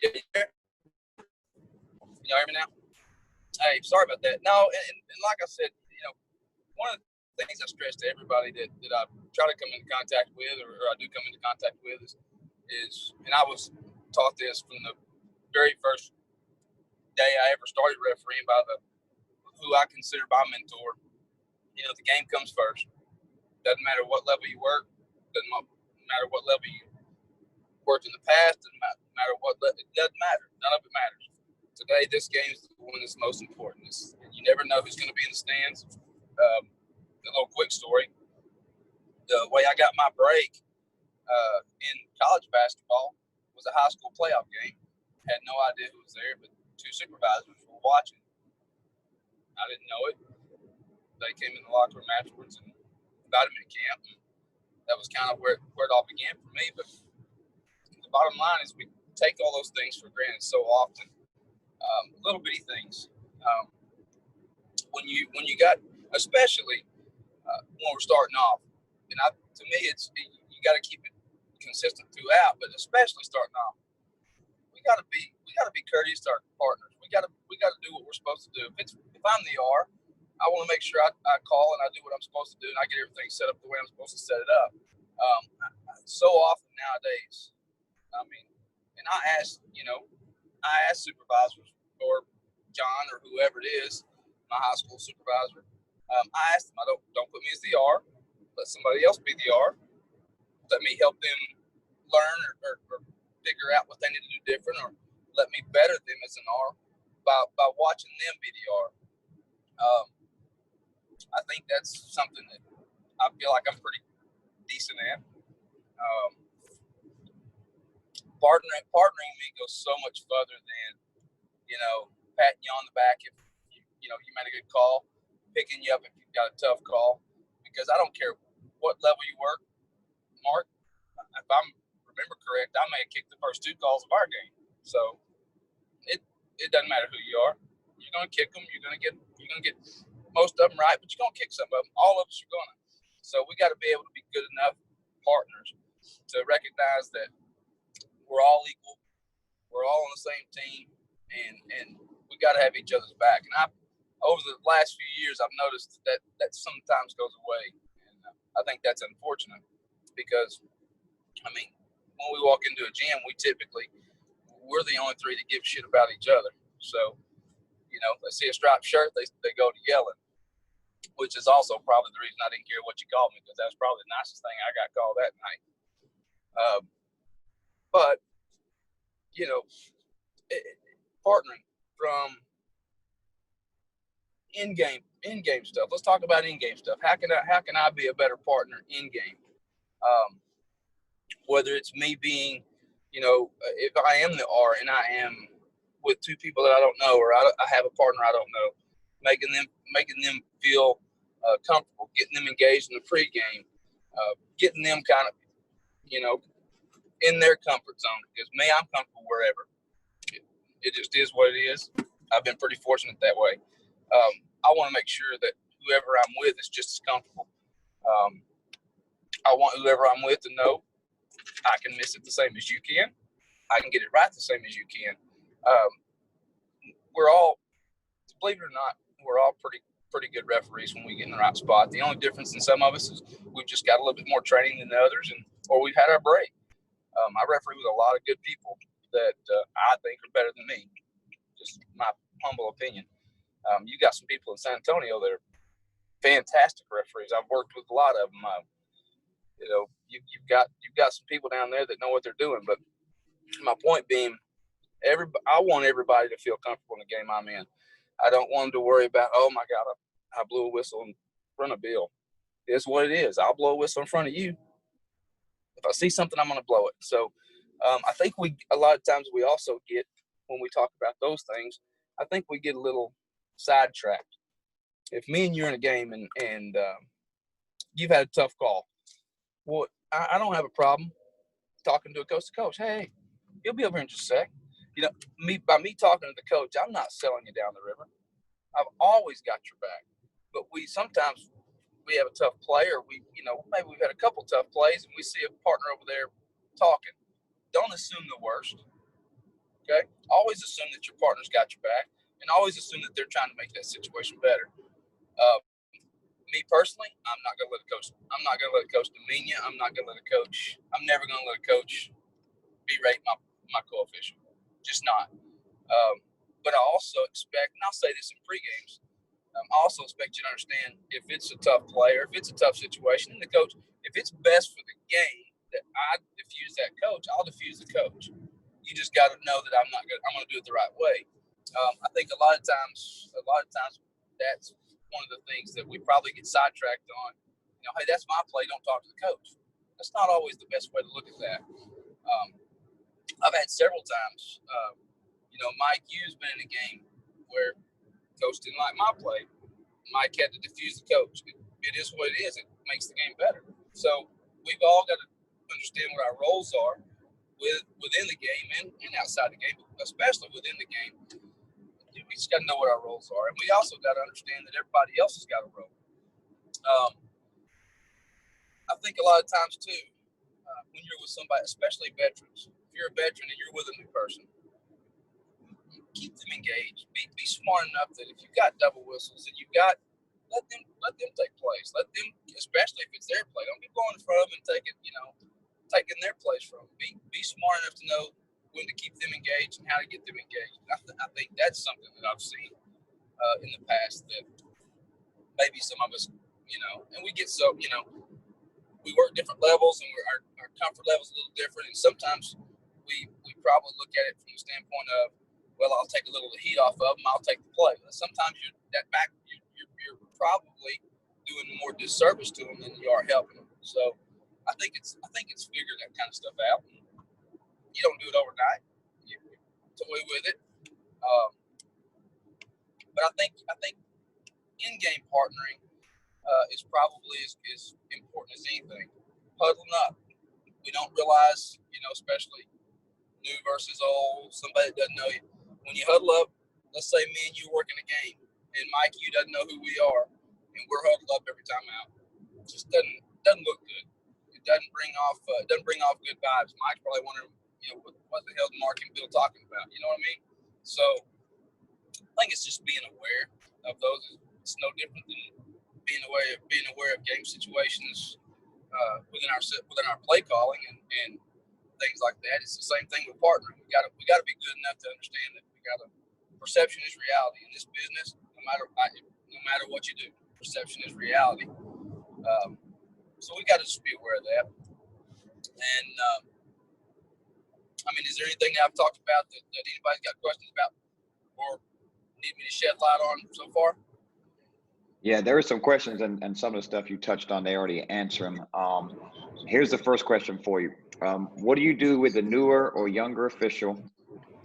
Yeah, you hear me now? Hey, sorry about that. No, and like I said, one of the things I stress to everybody that I try to come into contact with, or I do come into contact with, is, and I was taught this from the very first day I ever started refereeing by who I consider my mentor. The game comes first. Doesn't matter what level you work. Doesn't matter what level you worked in the past. Doesn't matter what it doesn't matter. None of it matters. Today, this game is the one that's most important. You never know who's going to be in the stands. A little quick story. The way I got my break in college basketball was a high school playoff game. Had no idea who was there, but two supervisors were watching. I didn't know it. They came in the locker room afterwards and invited me to camp. And that was kind of where it all began for me. But the bottom line is we take all those things for granted so often. Little bitty things. When you got, especially when we're starting off, and to me, you got to keep it consistent throughout, but especially starting off, we got to be courteous to our partners. We got to do what we're supposed to do. If I'm the R, I want to make sure I call and I do what I'm supposed to do, and I get everything set up the way I'm supposed to set it up. So often nowadays, and I ask supervisors or John or whoever it is, my high school supervisor. I asked them, don't put me as the R. Let somebody else be the R. Let me help them learn or figure out what they need to do different, or let me better them as an R by watching them be the R. I think that's something that I feel like I'm pretty decent at. Partnering me goes so much further than, patting you on the back if you made a good call, picking you up if you've got a tough call, because I don't care what level you work, Mark. If I remember correct, I may have kicked the first two calls of our game, so it doesn't matter who you are. You're gonna kick them. You're gonna get most of them right, but you're gonna kick some of them. All of us are gonna. So we got to be able to be good enough partners to recognize that we're all equal. We're all on the same team, and we got to have each other's back. And over the last few years, I've noticed that sometimes goes away, and I think that's unfortunate because, when we walk into a gym, we're the only three that give shit about each other. So, they see a striped shirt, they go to yelling, which is also probably the reason I didn't care what you called me, because that was probably the nicest thing I got called that night. But partnering from in-game stuff. Let's talk about in-game stuff. How can I be a better partner in-game? Whether it's me being, if I am the R and I am with two people that I don't know, or I have a partner I don't know, making them feel comfortable, getting them engaged in the pregame, getting them kind of, in their comfort zone. Because me, I'm comfortable wherever. It just is what it is. I've been pretty fortunate that way. I want to make sure that whoever I'm with is just as comfortable. I want whoever I'm with to know I can miss it the same as you can. I can get it right the same as you can. We're all, believe it or not, we're all pretty good referees when we get in the right spot. The only difference in some of us is we've just got a little bit more training than the others, or we've had our break. I referee with a lot of good people that I think are better than me. Just my humble opinion. You got some people in San Antonio that are fantastic referees. I've worked with a lot of them. You've got some people down there that know what they're doing. But my point being, I want everybody to feel comfortable in the game I'm in. I don't want them to worry about, oh my God, I blew a whistle in front of Bill. It's what it is. I'll blow a whistle in front of you. If I see something, I'm going to blow it. So I think a lot of times we also get, when we talk about those things, I think we get a little sidetracked. If me and you're in a game and you've had a tough call, well, I don't have a problem talking to a coach. Hey, you'll be over here in just a sec. By me talking to the coach, I'm not selling you down the river. I've always got your back. But sometimes we have a tough play, or maybe we've had a couple tough plays, and we see a partner over there talking. Don't assume the worst. Okay? Always assume that your partner's got your back, and always assume that they're trying to make that situation better. Me personally, I'm not going to let a coach. I'm not going to let a coach demean you. I'm not going to let a coach. I'm never going to let a coach berate my co-official. Just not. But I also expect, and I'll say this in pre-games, I also expect you to understand if it's a tough play or if it's a tough situation, and the coach, if it's best for the game that I diffuse that coach, I'll diffuse the coach. You just got to know that I'm going to do it the right way. I think a lot of times that's one of the things that we probably get sidetracked on. Hey, that's my play. Don't talk to the coach. That's not always the best way to look at that. I've had several times. Mike Hughes been in a game where coach didn't like my play. Mike had to diffuse the coach. It is what it is. It makes the game better. So we've all got to understand what our roles are within the game and outside the game, especially within the game. We just got to know what our roles are. And we also got to understand that everybody else has got a role. I think a lot of times, too, when you're with somebody, especially veterans, if you're a veteran and you're with a new person, keep them engaged. Be smart enough that if you've got double whistles and let them take plays. Let them, especially if it's their play. Don't be going in front of them and taking their plays from them. Be smart enough to know when to keep them engaged and how to get them engaged. I think that's something that I've seen in the past that maybe some of us, and we get so, we work different levels and our comfort level is a little different. And sometimes we probably look at it from the standpoint of, well, I'll take a little of the heat off of them. I'll take the play. But sometimes you're probably doing more disservice to them than you are helping them. So I think it's figuring that kind of stuff out. You don't do it overnight. You toy with it. But I think in-game partnering is probably as important as anything. Huddling up. We don't realize, especially new versus old, somebody that doesn't know you. When you huddle up, let's say me and you work in a game, and Mike, you doesn't know who we are, and we're huddled up every time out. It just doesn't look good. It doesn't bring off good vibes. Mike's probably wondering, what the hell is Mark and Bill talking about? You know what I mean? So I think it's just being aware of those. It's no different than being aware of game situations within our play calling and things like that. It's the same thing with partnering. We got to be good enough to understand that perception is reality in this business. No matter what you do, perception is reality. So we got to just be aware of that. And is there anything that I've talked about that anybody's got questions about or need me to shed light on so far? Yeah, there are some questions and some of the stuff you touched on, they already answer them. Here's the first question for you. What do you do with the newer or younger official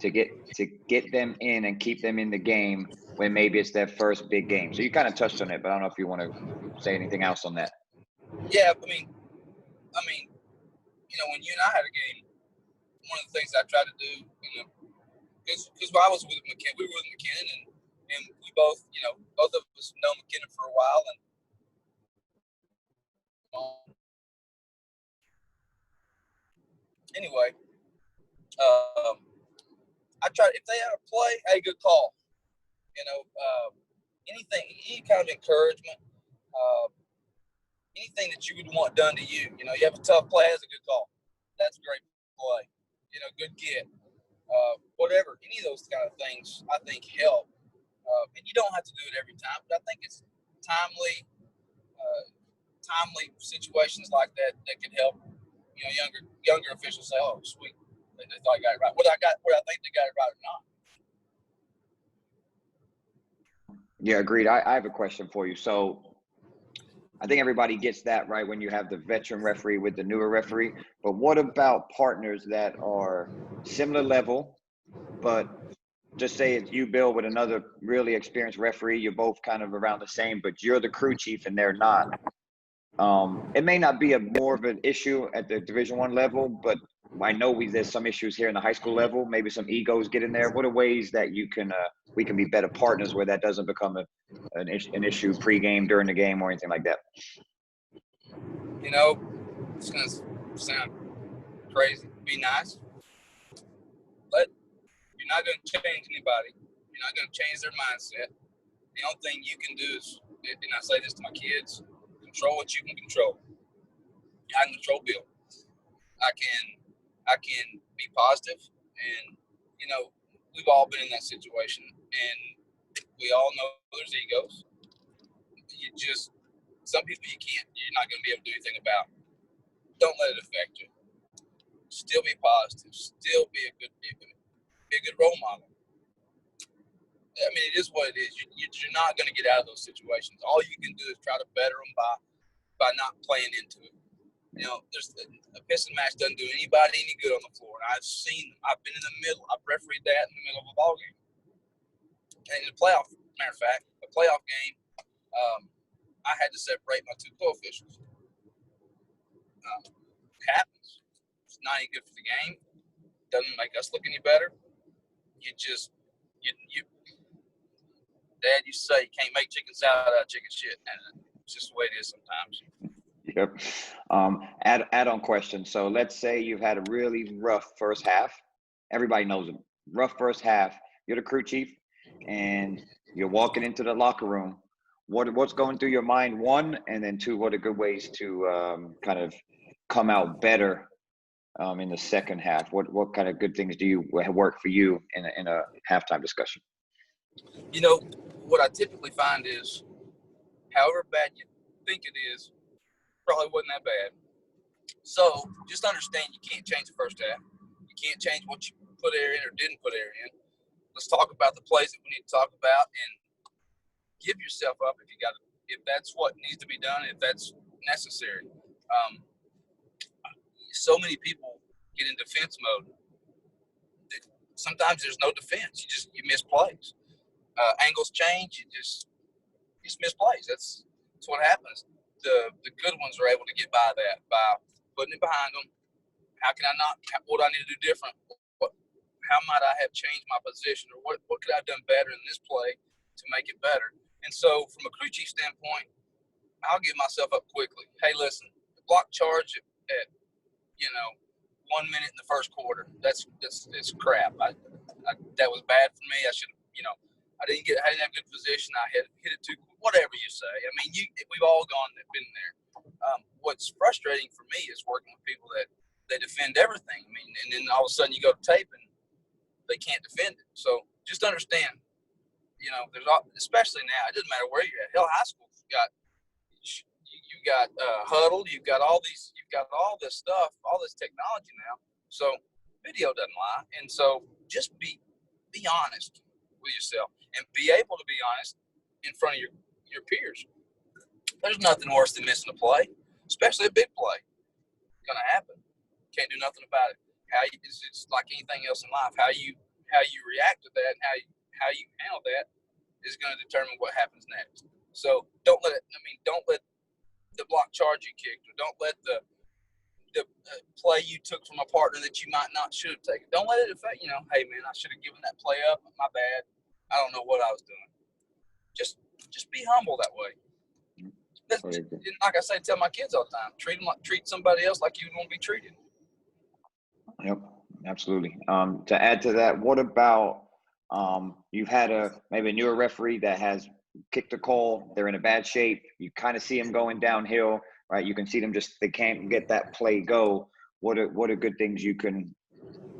to get them in and keep them in the game when maybe it's their first big game? So you kind of touched on it, but I don't know if you want to say anything else on that. Yeah, when you and I had a game, one of the things I tried to do, because I was with McKinnon, we were with McKinnon, and we both of us know McKinnon for a while, and anyway, I tried, if they had a play, hey, good call. Any kind of encouragement, anything that you would want done to you. You have a tough play, that's a good call. That's a great play. Good get. Whatever, any of those kind of things, I think help. And you don't have to do it every time, but I think it's timely situations like that can help. Younger officials say, "Oh, sweet, they thought I got it right." Whether I think they got it right or not. Yeah, agreed. I have a question for you. So I think everybody gets that right when you have the veteran referee with the newer referee. But what about partners that are similar level, but just say it's you, Bill, with another really experienced referee, you're both kind of around the same, but you're the crew chief and they're not. It may not be more of an issue at the Division I level, but I know there's some issues here in the high school level. Maybe some egos get in there. What are ways that we can be better partners where that doesn't become an issue pre-game, during the game, or anything like that? It's gonna sound crazy. Be nice. Let not going to change anybody. You're not going to change their mindset. The only thing you can do is, and I say this to my kids, control what you can control. I can control Bill. I can be positive, and we've all been in that situation, and we all know there's egos. Some people you're not going to be able to do anything about. Don't let it affect you. Still be positive. Still be a good role model. I mean, it is what it is. You're not going to get out of those situations. All you can do is try to better them by not playing into it. There's a pissing match doesn't do anybody any good on the floor. And I've seen them. I've been in the middle. I've refereed that in the middle of a ball game. And in the playoff, matter of fact, a playoff game, I had to separate my two co-officials. It happens. It's not any good for the game. Doesn't make us look any better. Dad used to say you can't make chicken salad out of chicken shit, and it's just the way it is sometimes. Yep. Add-on question. So let's say you've had a really rough first half. Everybody knows them. Rough first half. You're the crew chief, and you're walking into the locker room. What's going through your mind? One, and then two, what are good ways to kind of come out better in the second half? What kind of good things do you work for you in a halftime discussion? What I typically find is, however bad you think it is, probably wasn't that bad. So just understand you can't change the first half. You can't change what you put air in or didn't put air in. Let's talk about the plays that we need to talk about and give yourself up if that's what needs to be done, if that's necessary. So many people get in defense mode. Sometimes there's no defense. You miss plays. Angles change. You just miss plays. That's what happens. The good ones are able to get by that by putting it behind them. How can I not? What do I need to do different? How might I have changed my position, or what could I have done better in this play to make it better? And so, from a crew chief standpoint, I'll give myself up quickly. Hey, listen, the block charge at 1 minute in the first quarter. That's crap. That was bad for me. I should have, I didn't have good position. I had hit it too. Whatever you say. I mean, we've all been there. What's frustrating for me is working with people that they defend everything. I mean, and then all of a sudden you go to tape and they can't defend it. So just understand, especially now, it doesn't matter where you're at. Hell, high school, you got huddle, you've got all this stuff, all this technology now. So video doesn't lie, and so just be honest with yourself and be able to be honest in front of your peers. There's nothing worse than missing a play, especially a big play. It's gonna happen. Can't do nothing about it. It's like anything else in life. How you react to that and how you handle that is going to determine what happens next. So don't let the block charge you kicked, or don't let the play you took from a partner that you might not should have taken. Don't let it affect. Hey man, I should have given that play up. My bad. I don't know what I was doing. Just be humble that way. Like I say, tell my kids all the time, treat somebody else like you want to be treated. Yep, absolutely. To add to that, what about you've had maybe a newer referee that has kicked a call, they're in a bad shape, you kind of see them going downhill, right? You can see them they can't get that play go. What are good things you can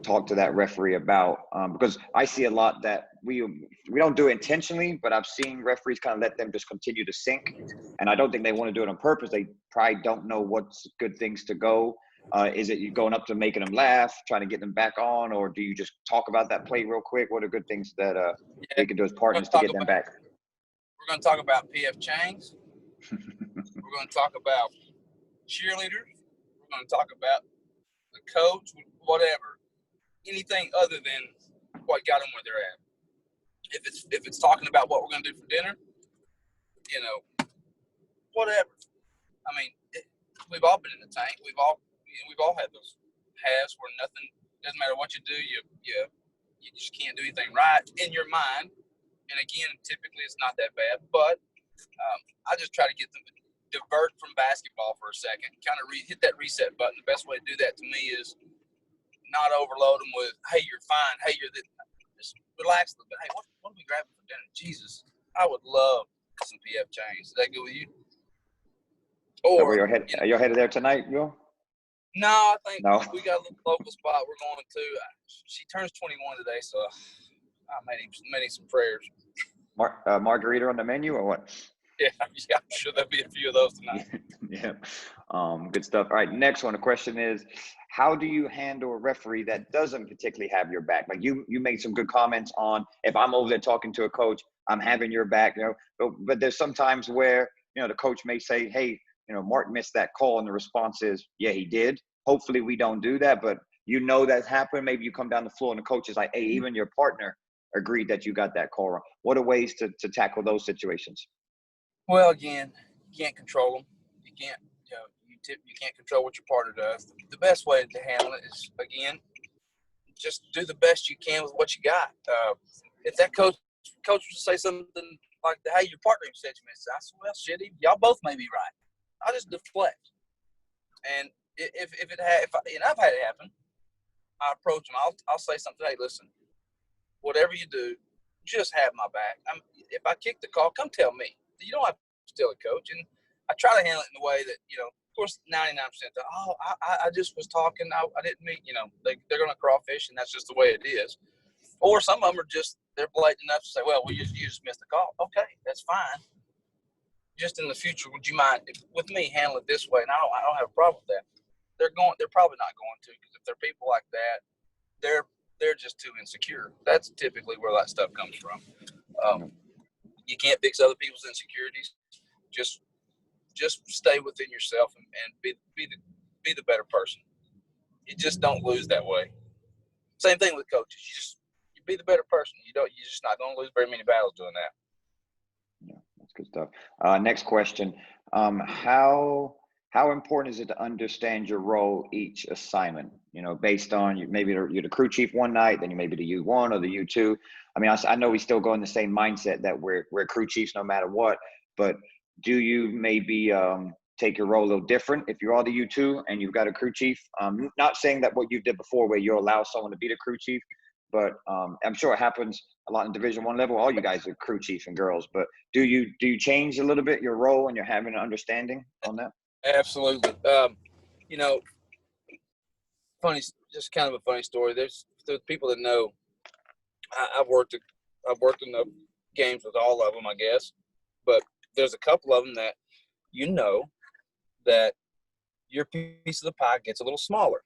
talk to that referee about? Because I see a lot that we don't do it intentionally, but I've seen referees kind of let them just continue to sink, and I don't think they want to do it on purpose. They probably don't know what's good things to go. Is it you going up to making them laugh, trying to get them back on, or do you just talk about that play real quick? What are good things that they can do as partners to get them back? We're going to talk about PF chains. We're going to talk about cheerleaders. We're going to talk about the coach, whatever. Anything other than what got them where they're at. If it's talking about what we're going to do for dinner, whatever. I mean, we've all been in the tank. We've all had those halves where nothing doesn't matter what you do. You just can't do anything right in your mind. And again, typically it's not that bad. But I just try to get them to divert from basketball for a second, kind of hit that reset button. The best way to do that to me is not overload them with, "Hey, you're fine. Hey, you're this." just relax a little bit. Hey, what are we grabbing for dinner? Jesus, I would love some PF Chang's. Is that good with you? So Or are you headed there tonight, Bill? No, I think No. we got a little local spot we're going to. She turns 21 today, so I made him some prayers. Margarita on the menu or what? Yeah, I'm sure there'll be a few of those tonight. Yeah. Good stuff. All right, next one. The question is, how do you handle a referee that doesn't particularly have your back? Like you made some good comments on, if I'm over there talking to a coach, I'm having your back, but there's some times where, the coach may say, hey, Mark missed that call, and the response is, yeah, he did. Hopefully we don't do that, but that's happened. Maybe you come down the floor and the coach is like, hey, even your partner agreed that you got that call wrong. What are ways to tackle those situations? Well, again, you can't control them. You can't, you can't control what your partner does. The best way to handle it is, again, just do the best you can with what you got. If that coach was to say something like, hey, your partner said you missed it, I said, well, shit, y'all both may be right. I'll just deflect. And if I've had it happen, I approach them. I'll say something. Hey, listen, whatever you do, just have my back. If I kick the call, come tell me. You don't have to tell a coach. And I try to handle it in a way that, of course, 99%. I just was talking. I didn't mean, they're going to crawfish, and that's just the way it is. Or some of them are just, they're blatant enough to say, well, you just missed the call. Okay, that's fine. Just in the future, would you mind with me handle it this way? And I don't have a problem with that. They're probably not going to, because if they're people like that, they're just too insecure. That's typically where that stuff comes from. You can't fix other people's insecurities. Just stay within yourself and be the better person. You just don't lose that way. Same thing with coaches. You be the better person. You're just not going to lose very many battles doing that. Yeah, that's good stuff. Next question. How important is it to understand your role each assignment? Based on maybe you're the crew chief one night, then you may be the U1 or the U2. I mean, I know we still go in the same mindset that we're crew chiefs no matter what, but do you maybe take your role a little different if you're all the U2 and you've got a crew chief? Not saying that what you did before where you allow someone to be the crew chief, but I'm sure it happens a lot in Division I level. All you guys are crew chief and girls, but do you change a little bit your role and you're having an understanding on that? Absolutely. Funny, just kind of a funny story. There's people that know. I've worked in the games with all of them, I guess, but there's a couple of them that that your piece of the pie gets a little smaller.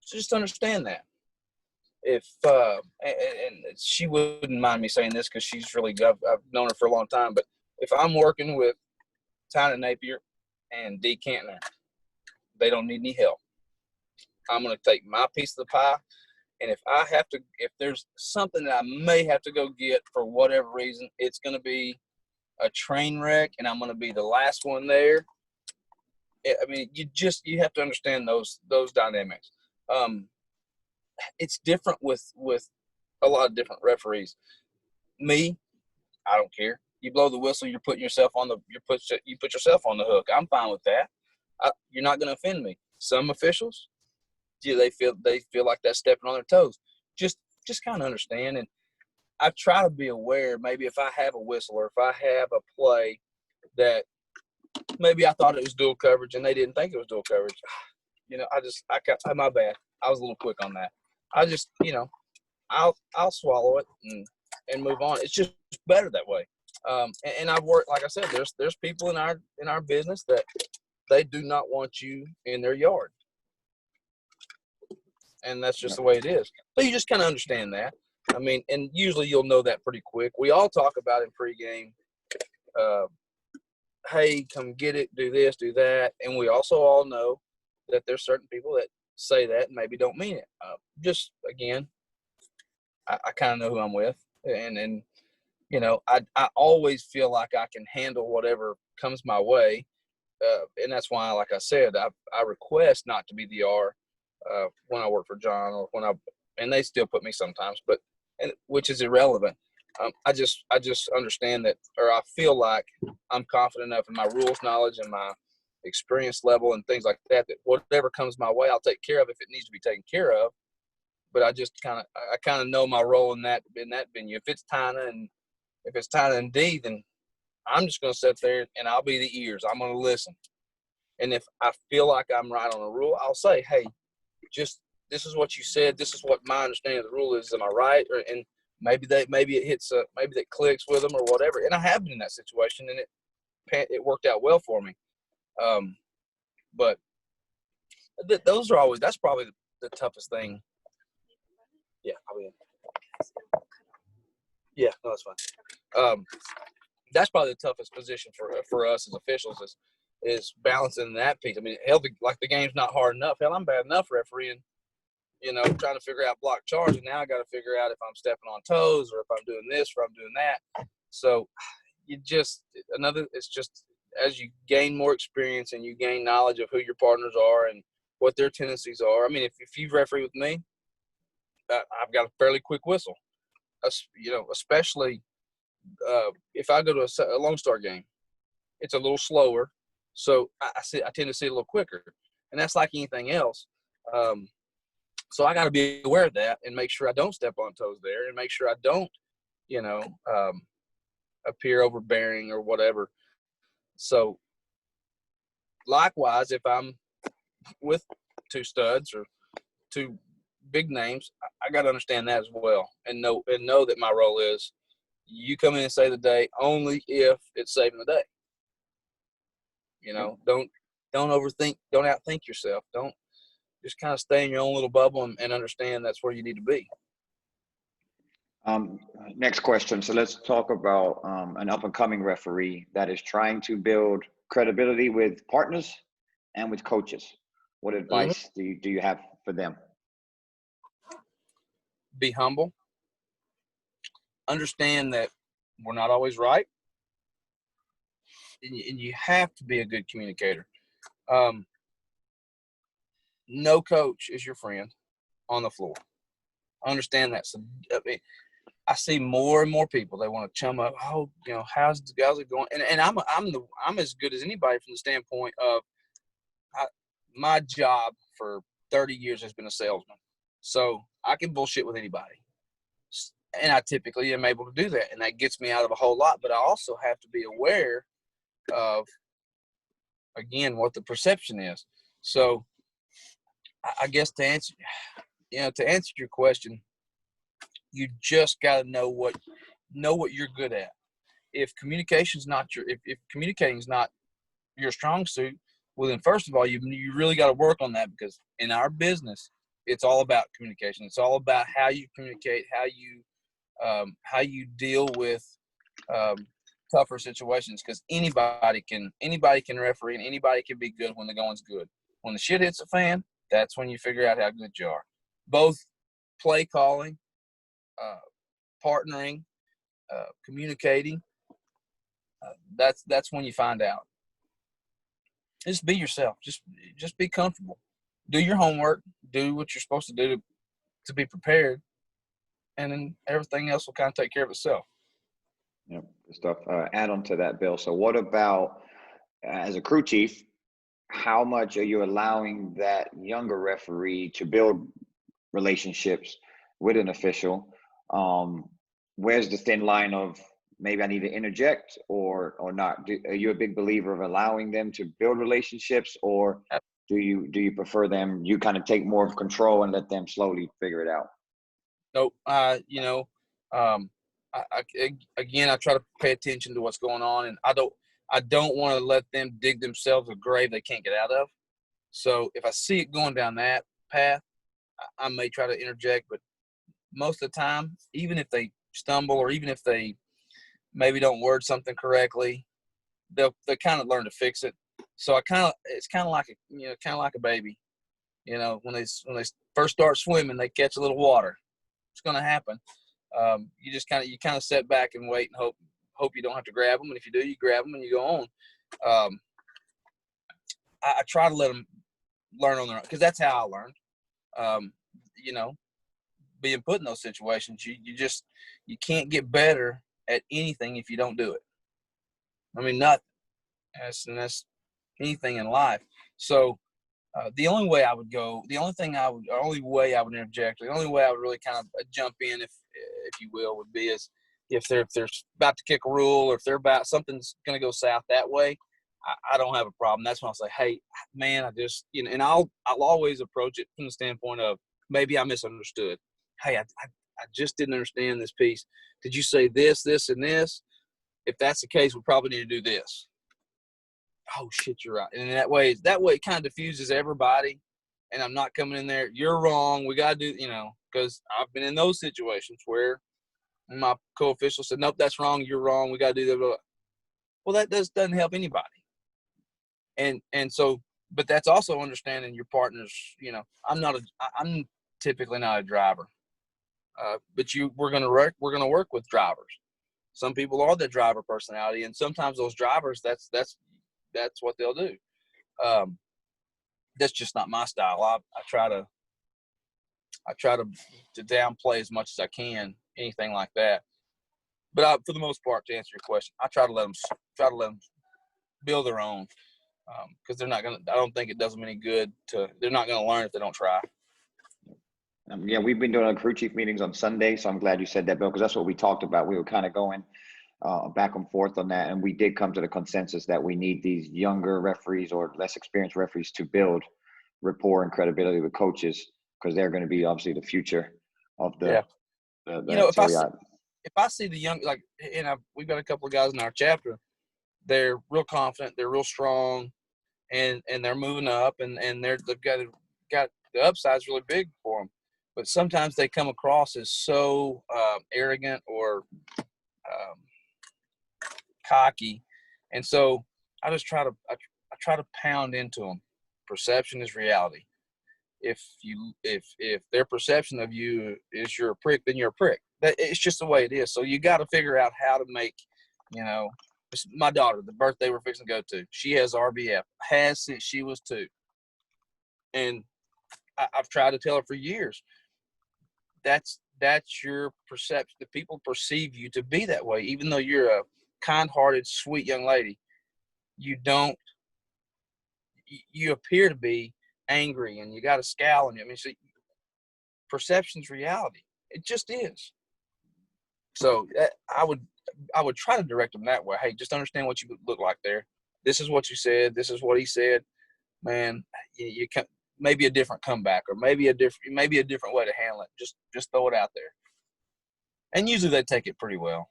So just understand that. If and she wouldn't mind me saying this because she's really good. I've known her for a long time, but if I'm working with Tynan Napier and D. Cantner, they don't need any help. I'm going to take my piece of the pie, and if there's something that I may have to go get for whatever reason, it's going to be a train wreck, and I'm going to be the last one there. I mean, you have to understand those dynamics. It's different with a lot of different referees. Me, I don't care. You blow the whistle, you're putting yourself you put yourself on the hook. I'm fine with that. You're not going to offend me. Some officials, they feel like that's stepping on their toes. Just kind of understand. And I try to be aware. Maybe if I have a whistle or if I have a play that maybe I thought it was dual coverage and they didn't think it was dual coverage. My bad. I was a little quick on that. I just, I'll swallow it and move on. It's just better that way. And I've worked, like I said, there's people in our business that they do not want you in their yard. And that's just the way it is. So you just kind of understand that. I mean, and usually you'll know that pretty quick. We all talk about in pregame, hey, come get it, do this, do that. And we also all know that there's certain people that say that and maybe don't mean it. Just, again, I kind of know who I'm with. And I always feel like I can handle whatever comes my way. And that's why, like I said, I request not to be the R when I work for John or and they still put me sometimes, which is irrelevant. I just understand that, or I feel like I'm confident enough in my rules knowledge and my experience level and things like that, that whatever comes my way, I'll take care of if it needs to be taken care of. but I kind of know my role in that venue. If it's Tina and D, then I'm just going to sit there and I'll be the ears. I'm going to listen. And if I feel like I'm right on a rule, I'll say, hey, this is what you said. This is what my understanding of the rule is. Am I right? And maybe that clicks with them or whatever. And I have been in that situation, and it worked out well for me. But that's probably the toughest thing. Yeah, yeah, no, that's fine. That's probably the toughest position for us as officials is balancing that piece. I mean, hell, the game's not hard enough. Hell, I'm bad enough refereeing, trying to figure out block charge, and now I got to figure out if I'm stepping on toes or if I'm doing this or I'm doing that. So it's just as you gain more experience and you gain knowledge of who your partners are and what their tendencies are. I mean, if you've refereed with me, I've got a fairly quick whistle, especially if I go to a Lone Star game, it's a little slower. So I tend to see it a little quicker, and that's like anything else. So I got to be aware of that and make sure I don't step on toes there and make sure I don't, appear overbearing or whatever. So likewise, if I'm with two studs or two big names, I got to understand that as well and know that my role is you come in and save the day only if it's saving the day. Don't overthink, don't outthink yourself. Don't just kind of stay in your own little bubble and understand that's where you need to be. Next question. So let's talk about an up-and-coming referee that is trying to build credibility with partners and with coaches. What advice do you have for them? Be humble. Understand that we're not always right. And you have to be a good communicator. No coach is your friend on the floor. Understand that. So, I see more and more people. They want to chum up. Oh, how's it going? And I'm as good as anybody from the standpoint of my job for 30 years has been a salesman, so I can bullshit with anybody, and I typically am able to do that, and that gets me out of a whole lot. But I also have to be aware of, again, what the perception is. So, I guess to answer your question, you just got to know what you're good at. If communicating's not your strong suit, well, then first of all, you really got to work on that, because in our business, it's all about communication. It's all about how you communicate, how you deal with tougher situations, because anybody can referee and anybody can be good when the going's good. When the shit hits the fan, that's when you figure out how good you are. Both play calling, partnering, communicating. That's when you find out. Just be yourself. Just be comfortable. Do your homework. Do what you're supposed to do to be prepared, and then everything else will kind of take care of itself. Yeah, good stuff. Add on to that, Bill. So what about as a crew chief, how much are you allowing that younger referee to build relationships with an official? Where's the thin line of maybe I need to interject or not? Are you a big believer of allowing them to build relationships, or do you prefer them? You kind of take more of control and let them slowly figure it out? Nope. I try to pay attention to what's going on, and I don't want to let them dig themselves a grave they can't get out of. So if I see it going down that path, I may try to interject, but most of the time, even if they stumble or even if they maybe don't word something correctly, they'll kind of learn to fix it. So it's kind of like a baby. When they first start swimming, they catch a little water. It's going to happen. You kind of sit back and wait and hope you don't have to grab them. And if you do, you grab them and you go on. I try to let them learn on their own, because that's how I learned. Being put in those situations, you can't get better at anything if you don't do it. I mean, nothing. That's anything in life. So The only way I would go, only way I would interject, the only way I would really kind of jump in, if you will, would be is if they're about to kick a rule, or if they're about something's going to go south that way. I don't have a problem. That's when I'll say, hey, man, I just, and I'll always approach it from the standpoint of maybe I misunderstood. Hey, I just didn't understand this piece. Did you say this, this, and this? If that's the case, we probably need to do this. Oh shit, you're right. And that way it kind of diffuses everybody. And I'm not coming in there, you're wrong, we got to do, because I've been in those situations where my co-official said, nope, that's wrong, you're wrong, we got to do that. Well, that doesn't help anybody. And so, but that's also understanding your partner's, I'm typically not a driver. But we're going to work with drivers. Some people are the driver personality, and sometimes those drivers, that's what they'll do. That's just not my style. I try to downplay as much as I can anything like that. But for the most part, to answer your question, I try to let them build their own, because they're not gonna. I don't think it does them any good. They're not gonna learn if they don't try. Yeah, we've been doing crew chief meetings on Sunday, so I'm glad you said that, Bill, because that's what we talked about. We were kind of going back and forth on that, and we did come to the consensus that we need these younger referees or less experienced referees to build rapport and credibility with coaches, because they're going to be obviously the future of the if I see the young, like, and we've got a couple of guys in our chapter, they're real confident, they're real strong, and they're moving up, and they've got the upside's really big for them. But sometimes they come across as so arrogant or cocky, and so I just try to pound into them. Perception is reality. If their perception of you is you're a prick, then you're a prick. It's just the way it is. So you got to figure out how to make, my daughter, the birthday we're fixing to go to, she has RBF, has since she was 2. And I've tried to tell her for years, that's your perception. The people perceive you to be that way. Even though you're a kind-hearted, sweet young lady, you appear to be angry, and you got a scowl on you. I mean, see, perception's reality. It just is. So I would try to direct them that way. Hey, just understand what you look like there. This is what you said. This is what he said. Man, you can maybe a different comeback, or maybe a different way to handle it. Just throw it out there. And usually they take it pretty well.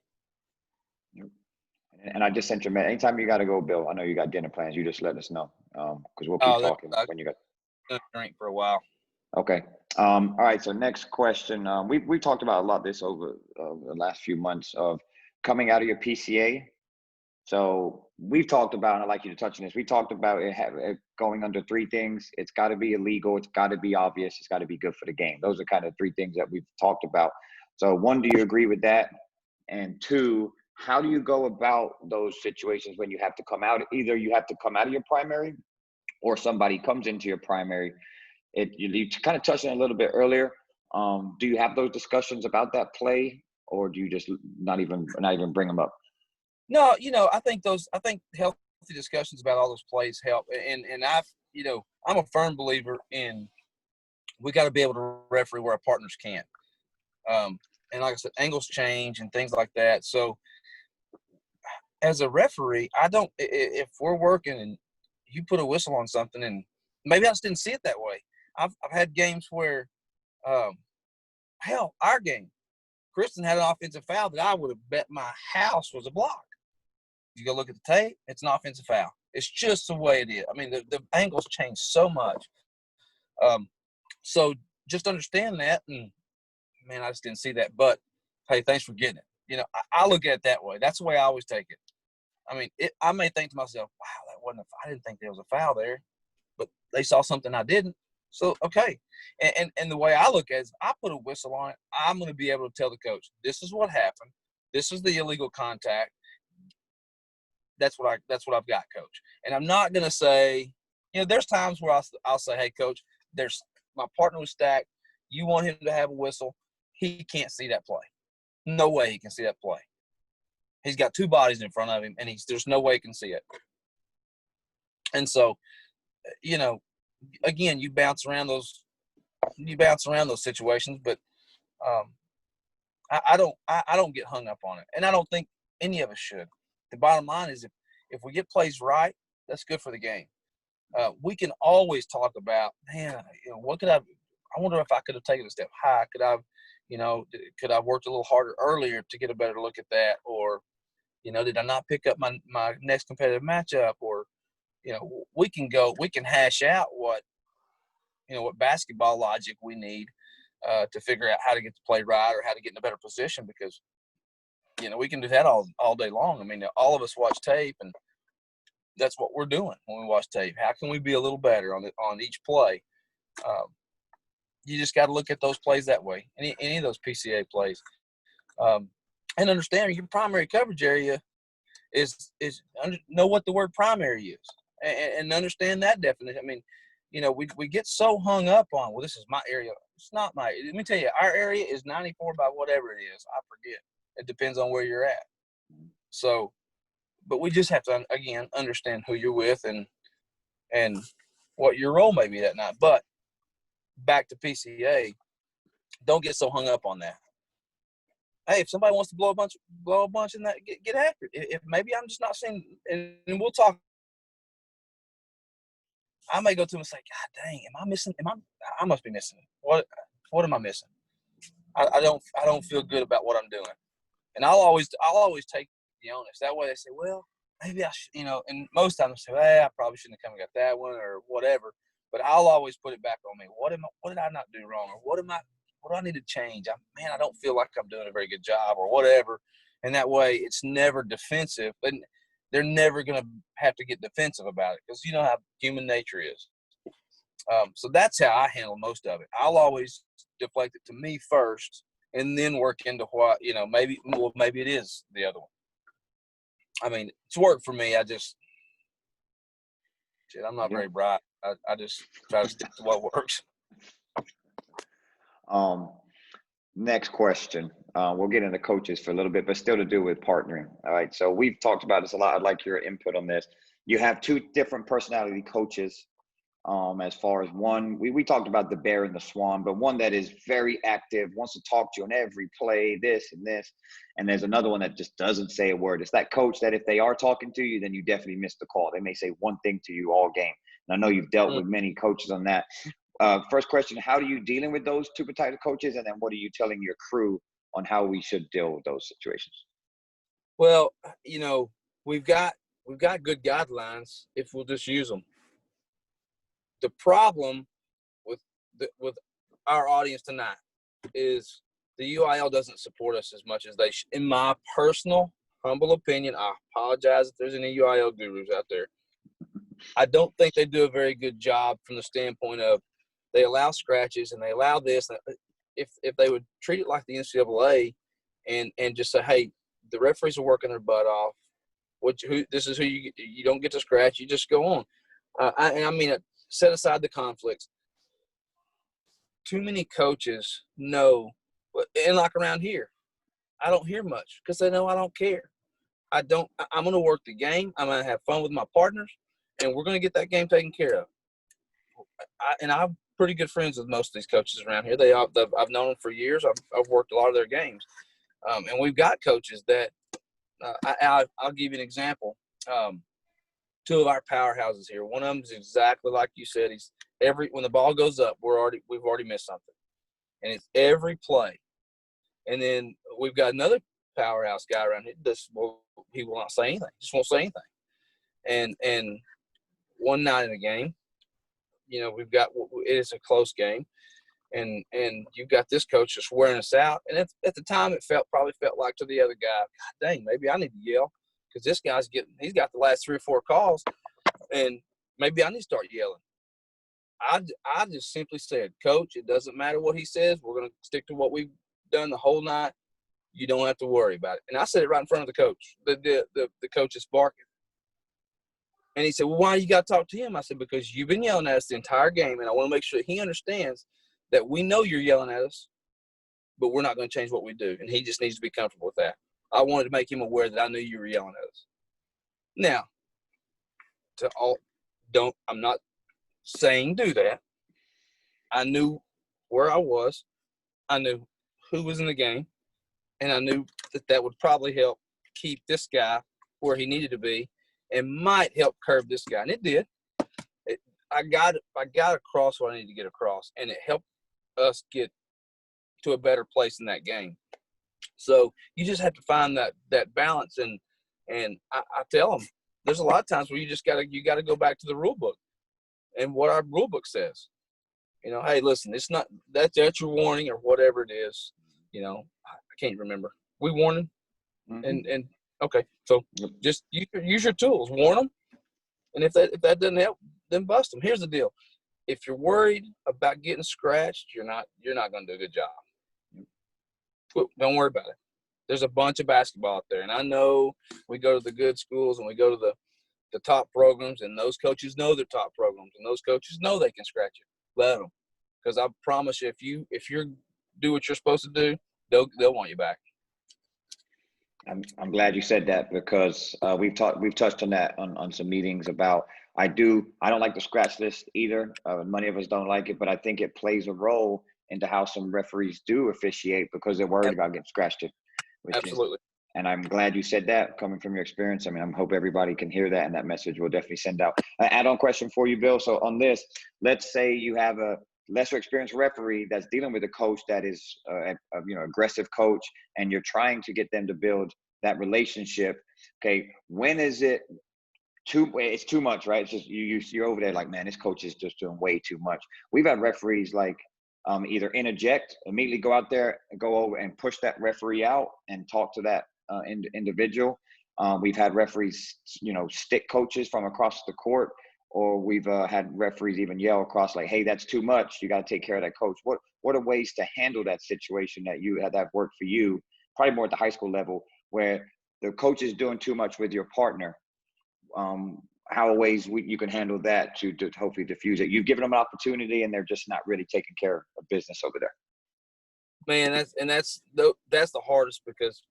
And I just sent you a message. Anytime you got to go, Bill, I know you got dinner plans. You just let us know, because we'll keep talking when you got drink for a while. Okay. All right. So next question. We talked about a lot of this over the last few months of coming out of your PCA. So we've talked about, and I'd like you to touch on this. We talked about it going under 3 things. It's got to be illegal. It's got to be obvious. It's got to be good for the game. Those are kind of 3 things that we've talked about. So 1, do you agree with that? And 2, how do you go about those situations when you have to come out? Either you have to come out of your primary, or somebody comes into your primary. You kind of touched on it a little bit earlier. Do you have those discussions about that play, or do you just not even bring them up? No, I think healthy discussions about all those plays help. And I'm a firm believer in, we got to be able to referee where our partners can't. And like I said, angles change and things like that. So as a referee, if we're working and you put a whistle on something, and maybe I just didn't see it that way. I've had games where, our game, Kristen had an offensive foul that I would have bet my house was a block. You go look at the tape, it's an offensive foul. It's just the way it is. I mean, the angles change so much. So just understand that, and man, I just didn't see that. But hey, thanks for getting it. I look at it that way. That's the way I always take it. I mean, I may think to myself, wow, I didn't think there was a foul there, but they saw something I didn't. So, okay. And the way I look at it is, I put a whistle on it, I'm going to be able to tell the coach, this is what happened. This is the illegal contact. That's what I've got, coach. And I'm not going to say, there's times where I'll say, hey, coach, my partner was stacked. You want him to have a whistle. He can't see that play. No way he can see that play. He's got 2 bodies in front of him, and there's no way he can see it. And so, again, you bounce around those situations, but I don't get hung up on it, and I don't think any of us should. The bottom line is if we get plays right, that's good for the game. We can always talk about, man, what could I wonder if I could have taken a step high. Could I have worked a little harder earlier to get a better look at that? Or, did I not pick up my next competitive matchup? Or, we can hash out what basketball logic we need to figure out how to get the play right or how to get in a better position, because, we can do that all day long. I mean, all of us watch tape, and that's what we're doing when we watch tape. How can we be a little better on each play? You just got to look at those plays that way. Any of those PCA plays, and understand your primary coverage area is know what the word primary is, and understand that definition. I mean, we get so hung up on, well, this is my area. It's not let me tell you, our area is 94 by whatever it is. I forget. It depends on where you're at. So, but we just have to, again, understand who you're with and what your role may be that night. But back to PCA, don't get so hung up on that. Hey, if somebody wants to blow a bunch in that, get after it. If maybe I'm just not seeing, and we'll talk. I may go to him and say, God dang, am I missing? I must be missing. What am I missing? I don't feel good about what I'm doing. And I'll always take the onus. That way they say, well, maybe I should, and most times I say, hey, I probably shouldn't have come and got that one or whatever. But I'll always put it back on me. What did I not do wrong? Or what do I need to change? I don't feel like I'm doing a very good job or whatever. And that way it's never defensive. But they're never going to have to get defensive about it, because you know how human nature is. So that's how I handle most of it. I'll always deflect it to me first, and then work into what, maybe it is the other one. I mean, it's worked for me. I'm not very bright. I just try to stick to what works. Next question. We'll get into coaches for a little bit, but still to do with partnering. All right. So we've talked about this a lot. I'd like your input on this. You have two different personality coaches. As far as one, we talked about the bear and the swan, but one that is very active, wants to talk to you on every play, this and this. And there's another one that just doesn't say a word. It's that coach that if they are talking to you, then you definitely missed the call. They may say one thing to you all game. And I know you've dealt with many coaches on that. First question, how are you dealing with those two types of coaches? And then what are you telling your crew on how we should deal with those situations? Well, we've got good guidelines if we'll just use them. The problem with our audience tonight is the UIL doesn't support us as much as they should. In my personal, humble opinion, I apologize if there's any UIL gurus out there. I don't think they do a very good job from the standpoint of they allow scratches and they allow this. If they would treat it like the NCAA and just say, hey, the referees are working their butt off. This is who you don't get to scratch. You just go on. I mean, set aside the conflicts. Too many coaches know, and like around here, I don't hear much because they know I don't care. I'm going to work the game. I'm going to have fun with my partners, and we're going to get that game taken care of. I'm pretty good friends with most of these coaches around here. I've known them for years. I've worked a lot of their games, and we've got coaches that I'll give you an example. Two of our powerhouses here. One of them is exactly like you said. When the ball goes up, we've already missed something, and it's every play. And then we've got another powerhouse guy around here. He will not say anything. Just won't say anything. And one night in a game, it is a close game, and you've got this coach just wearing us out. And at the time, it probably felt like to the other guy, God dang, maybe I need to yell because this guy's he's got the last 3 or 4 calls, and maybe I need to start yelling. I just simply said, Coach, it doesn't matter what he says. We're going to stick to what we've done the whole night. You don't have to worry about it. And I said it right in front of the coach. The coach is barking. And he said, well, why you got to talk to him? I said, because you've been yelling at us the entire game, and I want to make sure he understands that we know you're yelling at us, but we're not going to change what we do. And he just needs to be comfortable with that. I wanted to make him aware that I knew you were yelling at us. Now, I'm not saying do that. I knew where I was. I knew who was in the game, and I knew that would probably help keep this guy where he needed to be and might help curb this guy. And it did. I got across what I needed to get across, and it helped us get to a better place in that game. So you just have to find that balance. And I tell them there's a lot of times where you got to go back to the rule book and what our rule book says. Hey, listen, it's not that's your warning or whatever it is. I can't remember. We warn them, and okay, so just use your tools, warn them, and if that doesn't help, then bust them. Here's the deal: if you're worried about getting scratched, you're not going to do a good job. Don't worry about it. There's a bunch of basketball out there, and I know we go to the good schools and we go to the top programs, and those coaches know they're top programs, and those coaches know they can scratch you. Let them, because I promise you, if you do what you're supposed to do, they'll want you back. I'm glad you said that, because we've touched on that on some meetings about I don't like the scratch list either. Many of us don't like it, but I think it plays a role into how some referees do officiate because they're worried about getting scratched. Absolutely. And I'm glad you said that, coming from your experience. I mean, I hope everybody can hear that, and that message will definitely send out. Add-on question for you, Bill. So on this, let's say you have a lesser experienced referee that's dealing with a coach that is aggressive coach, and you're trying to get them to build that relationship. Okay, when is it it's too much, right? It's just you're over there like, man, this coach is just doing way too much. We've had referees like either interject, immediately go out there and go over and push that referee out and talk to that individual. We've had referees, stick coaches from across the court, or we've had referees even yell across like, hey, that's too much. You got to take care of that coach. What are ways to handle that situation that you had that worked for you, probably more at the high school level, where the coach is doing too much with your partner? How are ways you can handle that to hopefully diffuse it? You've given them an opportunity, and they're just not really taking care of business over there. Man, that's the hardest, because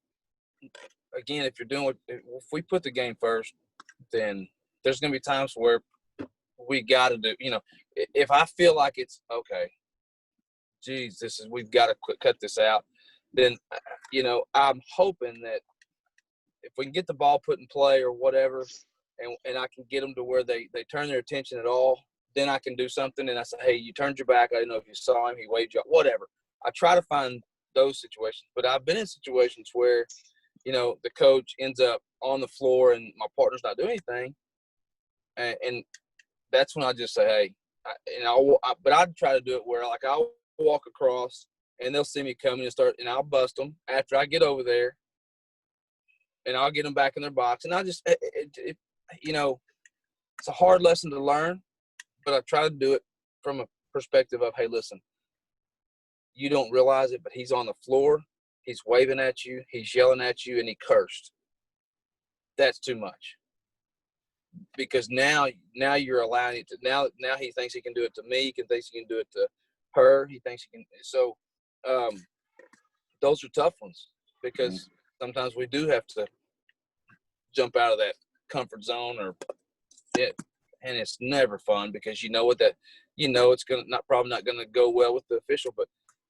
again, if we put the game first, then there's going to be times where we got to do. If I feel like it's okay, geez, we've got to cut this out. Then I'm hoping that if we can get the ball put in play or whatever, and I can get them to where they turn their attention at all, then I can do something. And I say, hey, you turned your back. I didn't know if you saw him. He waved you up, whatever. I try to find those situations. But I've been in situations where, the coach ends up on the floor and my partner's not doing anything. And that's when I just say, hey, but I'd try to do it where, like, I'll walk across and they'll see me coming and I'll bust them after I get over there, and I'll get them back in their box. And I just, it's a hard lesson to learn, but I try to do it from a perspective of, hey, listen, you don't realize it, but he's on the floor. He's waving at you. He's yelling at you, and he cursed. That's too much. Because now you're allowing it to, now he thinks he can do it to me. He thinks he can do it to her. He thinks he can. So those are tough ones, because sometimes we do have to jump out of that comfort zone, and it's never fun, because it's probably not gonna go well with the official. But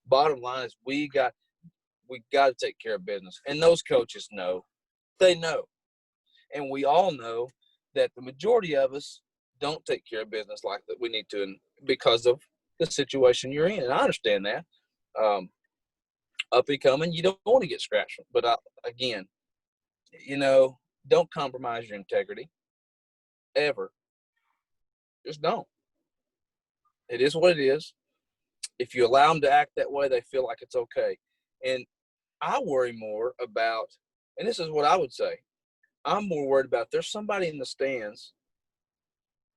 bottom line is we got to take care of business, and those coaches know. They know, and we all know that the majority of us don't take care of business like that we need to, and because of the situation you're in. And I understand that. Up and coming, you don't want to get scratched, but again, don't compromise your integrity ever. Just don't. It is what it is. If you allow them to act that way, they feel like it's okay. And I worry more about, and this is what I would say, I'm more worried about there's somebody in the stands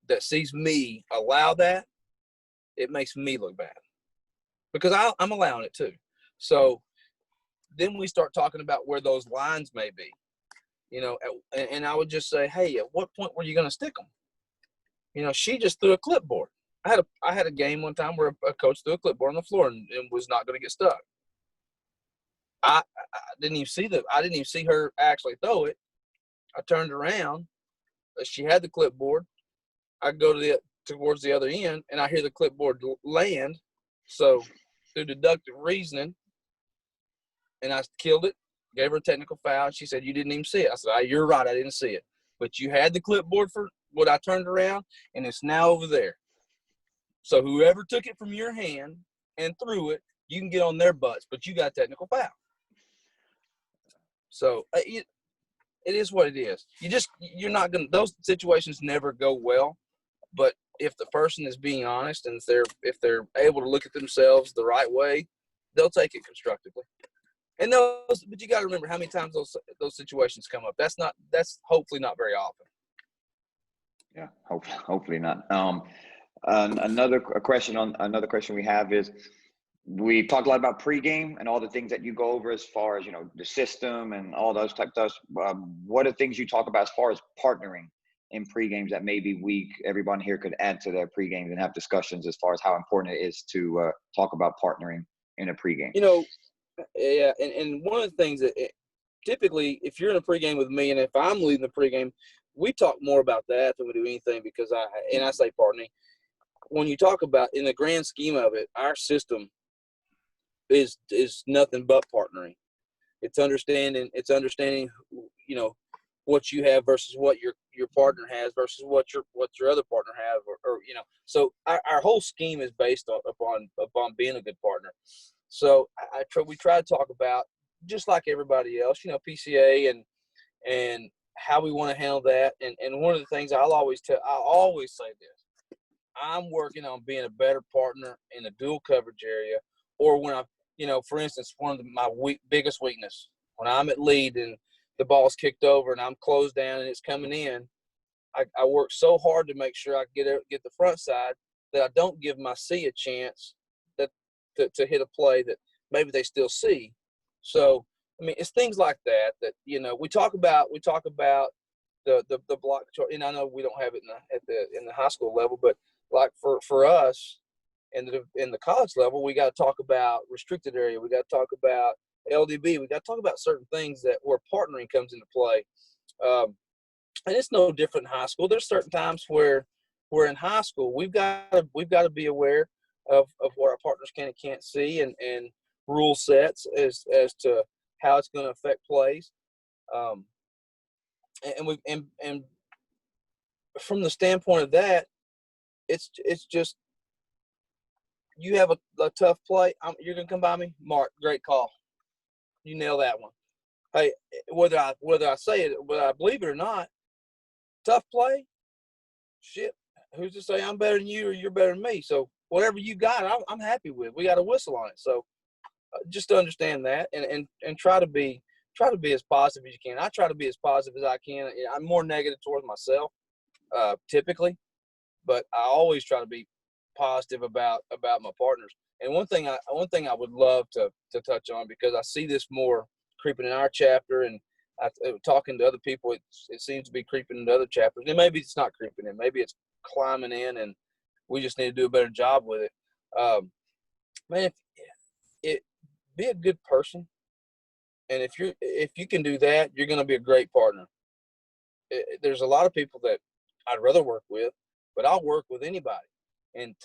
that sees me allow that. It makes me look bad, because I'm allowing it too. So then we start talking about where those lines may be, and I would just say, hey, at what point were you going to stick them? She just threw a clipboard. I had a game one time where a coach threw a clipboard on the floor and was not going to get stuck. I didn't even see her actually throw it. I turned around. She had the clipboard. I go to towards the other end, and I hear the clipboard land. So through deductive reasoning, and I killed it, gave her a technical foul. She said, "You didn't even see it." I said, "You're right, I didn't see it. But you had the clipboard for what I turned around, and it's now over there. So whoever took it from your hand and threw it, you can get on their butts, but you got a technical foul." So it is what it is. You're not going to – those situations never go well. But if the person is being honest and if they're able to look at themselves the right way, they'll take it constructively. And but you got to remember how many times those situations come up. That's hopefully not very often. Yeah, hopefully not. Another question we have is, we talked a lot about pregame and all the things that you go over as far as, the system and all those type of stuff. What are things you talk about as far as partnering in pregames that maybe everyone here could add to their pregames and have discussions as far as how important it is to talk about partnering in a pregame? Yeah, and one of the things that typically, if you're in a pregame with me and if I'm leading the pregame, we talk more about that than we do anything, because I say partnering. When you talk about, in the grand scheme of it, our system is nothing but partnering. It's understanding, what you have versus what your partner has versus what your other partner has, or so our whole scheme is based upon being a good partner. So we try to talk about, just like everybody else, PCA and how we want to handle that. And one of the things I'll always say this: I'm working on being a better partner in the dual coverage area, or when for instance, one of my biggest weakness, when I'm at lead and the ball's kicked over and I'm closed down and it's coming in, I work so hard to make sure I get the front side that I don't give my C a chance to hit a play that maybe they still see. So, I mean, it's things like that we talk about the block, and I know we don't have it in the high school level, but like for us in the college level, we got to talk about restricted area. We got to talk about LDB. We got to talk about certain things where partnering comes into play. And it's no different in high school. There's certain times where in high school we've got to be aware of what our partners can and can't see, and rule sets as to how it's going to affect plays. And from the standpoint of that, it's just, you have a tough play, you're going to come by me, Mark, great call. You nail that one. Hey, whether I say it, whether I believe it or not, tough play, shit, who's to say I'm better than you or you're better than me? So whatever you got, I'm happy with. We got a whistle on it. So just to understand that and try to be as positive as you can. I try to be as positive as I can. I'm more negative towards myself, typically, but I always try to be positive about my partners. And one thing I would love to touch on, because I see this more creeping in our chapter, and talking to other people, it seems to be creeping into other chapters. And maybe it's not creeping in, maybe it's climbing in, and we just need to do a better job with it. Man, be a good person, and if you can do that, you're going to be a great partner. There's a lot of people that I'd rather work with, but I'll work with anybody. And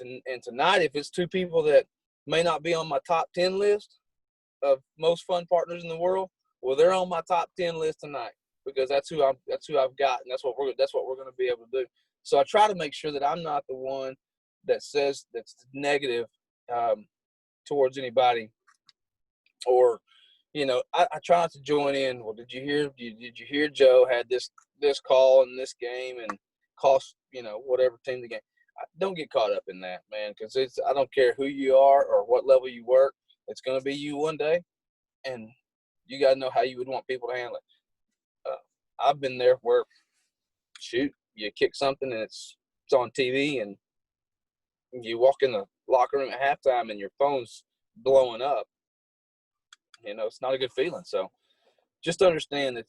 tonight, if it's two people that may not be on my top 10 list of most fun partners in the world, well, they're on my top 10 list tonight, because that's who I've got, and that's what we're going to be able to do. So I try to make sure that I'm not the one that says that's negative towards anybody, or I try not to join in. Well, did you hear Joe had this call in this game and cost whatever team the game? Don't get caught up in that, man, because I don't care who you are or what level you work. It's going to be you one day, and you got to know how you would want people to handle it. I've been there where, shoot, you kick something and it's on TV, and you walk in the locker room at halftime and your phone's blowing up. It's not a good feeling. So just understand that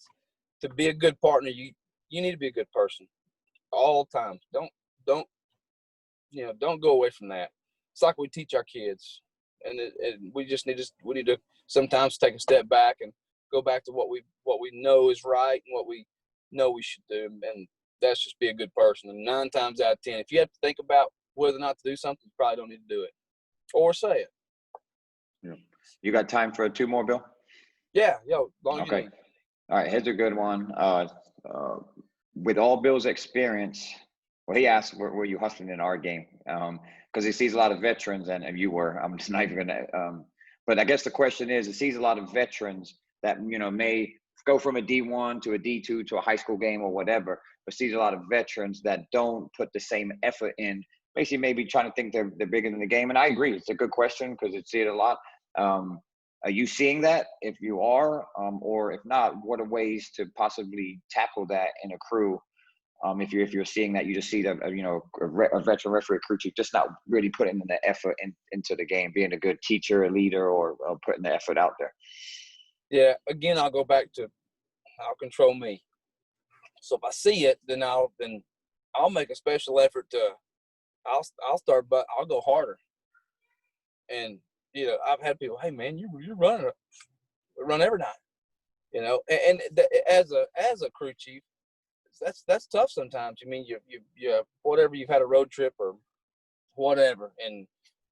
to be a good partner, you need to be a good person all the time. Don't go away from that. It's like we teach our kids, and we need to sometimes take a step back and go back to what we know is right and what we know we should do. And that's just be a good person. And 9 times out of 10, if you have to think about whether or not to do something, you probably don't need to do it or say it. Yeah. You got time for 2 more, Bill? Yeah, as long as you Okay. need. All right, here's a good one. With all Bill's experience, well, he asked, were you hustling in our game? Because he sees a lot of veterans, and you were. I'm just not even going to. But I guess the question is, he sees a lot of veterans that, may go from a D1 to a D2 to a high school game or whatever, but sees a lot of veterans that don't put the same effort in, basically maybe trying to think they're bigger than the game. And I agree. It's a good question because I see it a lot. Are you seeing that? If you are, or if not, what are ways to possibly tackle that in a crew? If you're seeing that, you just see that a veteran referee, a crew chief, just not really putting the effort into the game, being a good teacher, a leader, or putting the effort out there. Yeah. Again, I'll go back to I'll control me. So if I see it, then I'll make a special effort to I'll start, but I'll go harder. And I've had people, hey man, you're running, run every night, and as a crew chief, that's tough sometimes. I mean, you whatever, you've had a road trip or whatever, and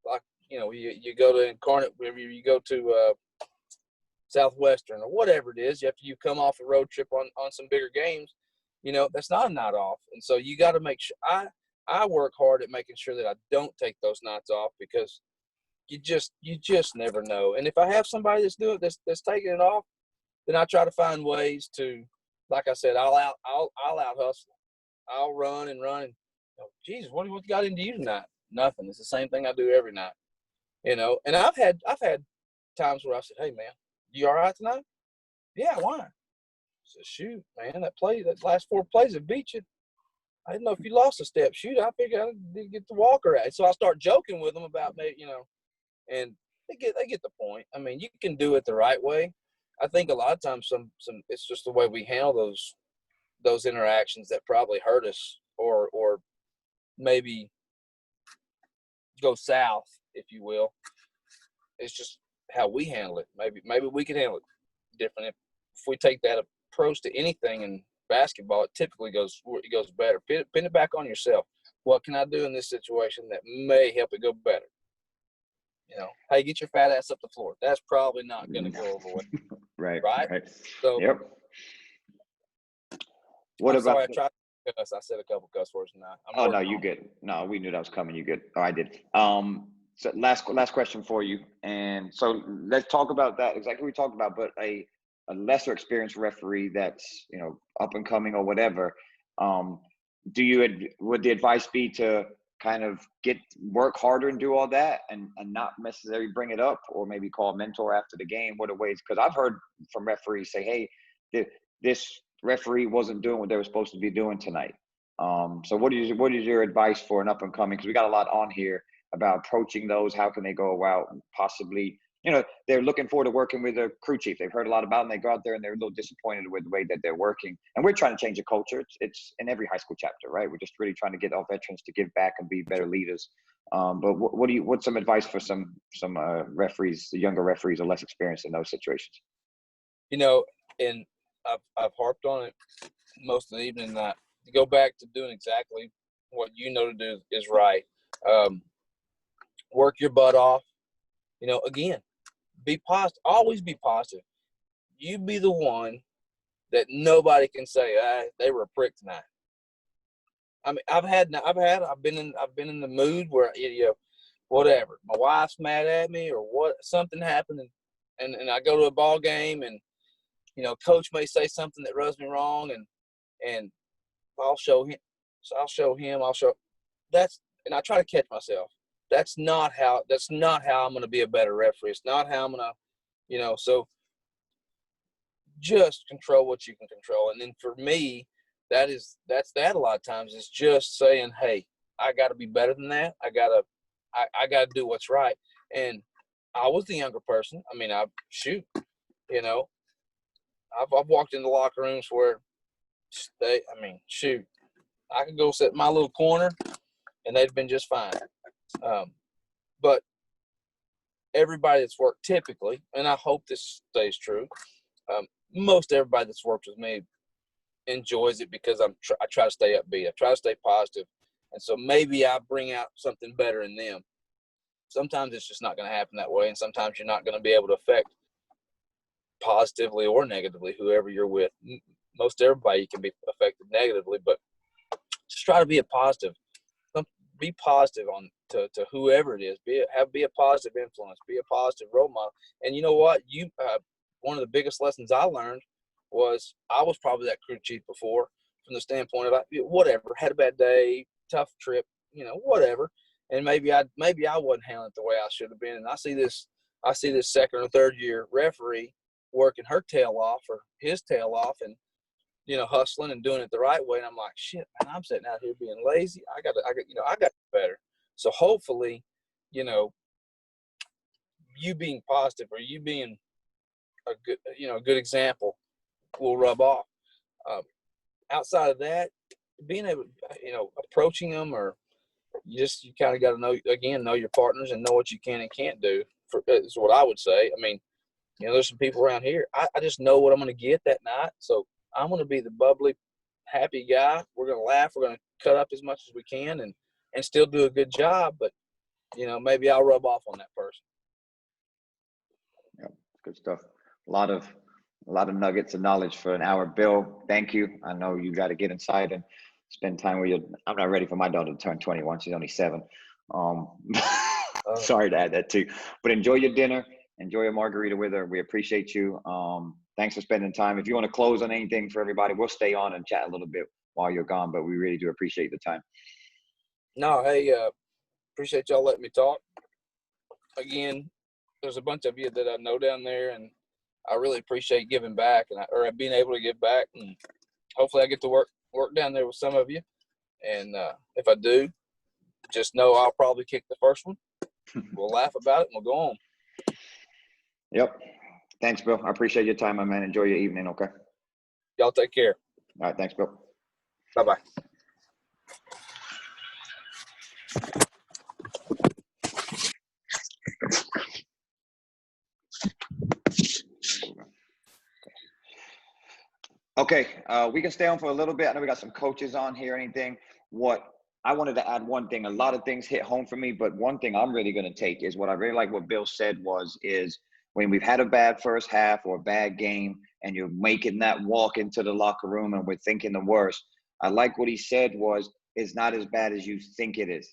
like you go to Incarnate, wherever you go to Southwestern or whatever it is, after you come off a road trip on some bigger games, that's not a night off, and so you got to make sure I work hard at making sure that I don't take those nights off, because you just never know. And if I have somebody that's taking it off, then I try to find ways to, like I said, I'll out hustle. I'll run and run. And, Jesus, what got into you tonight? Nothing. It's the same thing I do every night. And I've had times where I said, hey man, you all right tonight? Yeah, why? I said, shoot, man, that last 4 plays have beat you. I didn't know if you lost a step. Shoot, I figured I didn't get the walker at. So I start joking with them about me, and they get the point. I mean, you can do it the right way. I think a lot of times some it's just the way we handle those interactions that probably hurt us or maybe go south, if you will. It's just how we handle it. Maybe we can handle it different. If we take that approach to anything in basketball, it typically goes better. Pin it back on yourself. What can I do in this situation that may help it go better? Hey, get your fat ass up the floor. That's probably not going to go over well. Right. So, yep. Sorry, I tried to cuss. I said a couple cuss words now. Oh, no, you good. No, we knew that was coming. You good. Oh, I did. So last question for you. And so let's talk about that. Exactly what we talked about, but a lesser experienced referee that's, up and coming or whatever. Would the advice be to kind of work harder and do all that and not necessarily bring it up, or maybe call a mentor after the game? What are ways? Because I've heard from referees say, hey, this referee wasn't doing what they were supposed to be doing tonight. So what is your advice for an up and coming? Because we got a lot on here about approaching those. How can they go out and possibly, they're looking forward to working with a crew chief. They've heard a lot about them. They go out there and they're a little disappointed with the way that they're working. And we're trying to change the culture. It's in every high school chapter, right? We're just really trying to get our veterans to give back and be better leaders. But what's some advice for some referees, the younger referees, or less experienced in those situations? And I've harped on it most of the evening, that to go back to doing exactly what to do is right. Work your butt off. Again, be positive. Always be positive. You be the one that nobody can say, they were a prick tonight. I mean, I've been in the mood where whatever, my wife's mad at me or something happened, and I go to a ball game and coach may say something that rubs me wrong, and I'll show him. So and I try to catch myself. That's not how I'm going to be a better referee. It's not how I'm going to, so just control what you can control. And then for me, that's a lot of times is just saying, hey, I got to be better than that. I got to do what's right. And I was the younger person. I mean, I've walked in the locker rooms where I could go sit in my little corner and they'd been just fine. But everybody that's worked typically, and I hope this stays true, most everybody that's worked with me enjoys it because I try to stay upbeat. I try to stay positive. And so maybe I bring out something better in them. Sometimes it's just not going to happen that way. And sometimes you're not going to be able to affect positively or negatively whoever you're with. Most everybody can be affected negatively, but just try to be a positive. Be positive to whoever it is. Be a positive influence. Be a positive role model. And you know what? One of the biggest lessons I learned was I was probably that crew chief before, from the standpoint of whatever, had a bad day, tough trip, whatever, and maybe I wasn't handling it the way I should have been. And I see this second or third year referee working her tail off or his tail off, and hustling and doing it the right way. And I'm like, shit, man, I'm sitting out here being lazy. I got better. So hopefully, you being positive or you being a good example will rub off. Outside of that, being able, approaching them, or you kind of got to know your partners and know what you can and can't do. Is what I would say. I mean, there's some people around here. I just know what I'm going to get that night. So I'm going to be the bubbly, happy guy. We're going to laugh. We're going to cut up as much as we can and still do a good job. But, maybe I'll rub off on that person. Yeah, good stuff. A lot of nuggets of knowledge for an hour. Bill, thank you. I know you got to get inside and spend time with I'm not ready for my daughter to turn 21. She's only 7. Sorry to add that too. But enjoy your dinner. Enjoy a margarita with her. We appreciate you. Thanks for spending time. If you want to close on anything for everybody, we'll stay on and chat a little bit while you're gone, but we really do appreciate the time. No, hey, appreciate y'all letting me talk. Again, there's a bunch of you that I know down there, and I really appreciate giving back or being able to give back. And hopefully I get to work down there with some of you. And if I do, just know I'll probably kick the first one. We'll laugh about it and we'll go on. Yep. Thanks, Bill. I appreciate your time, my man. Enjoy your evening, okay? Y'all take care. All right. Thanks, Bill. Bye-bye. Okay, we can stay on for a little bit. I know we got some coaches on here. Anything? What I wanted to add one thing. A lot of things hit home for me, but one thing I'm really going to take is what I really like what Bill said is when we've had a bad first half or a bad game and you're making that walk into the locker room and we're thinking the worst. I like what he said was it's not as bad as you think it is.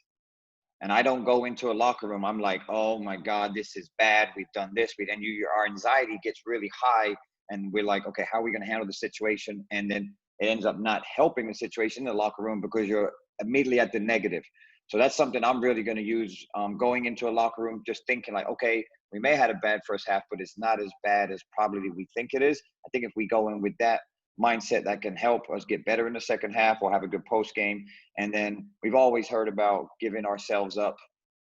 And I don't go into a locker room. I'm like, oh my God, this is bad. We've done this. Our anxiety gets really high. And we're like, okay, how are we going to handle the situation? And then it ends up not helping the situation in the locker room because you're immediately at the negative. So that's something I'm really going to use going into a locker room, just thinking like, okay, we may have had a bad first half, but it's not as bad as probably we think it is. I think if we go in with that mindset, that can help us get better in the second half or have a good post game. And then we've always heard about giving ourselves up.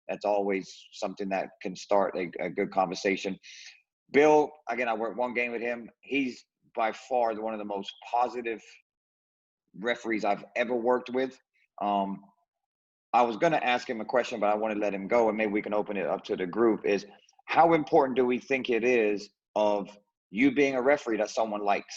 That's always something that can start a good conversation. Bill, again, I worked one game with him. He's by far one of the most positive referees I've ever worked with. I was going to ask him a question, but I want to let him go, and maybe we can open it up to the group, is how important do we think it is of you being a referee that someone likes?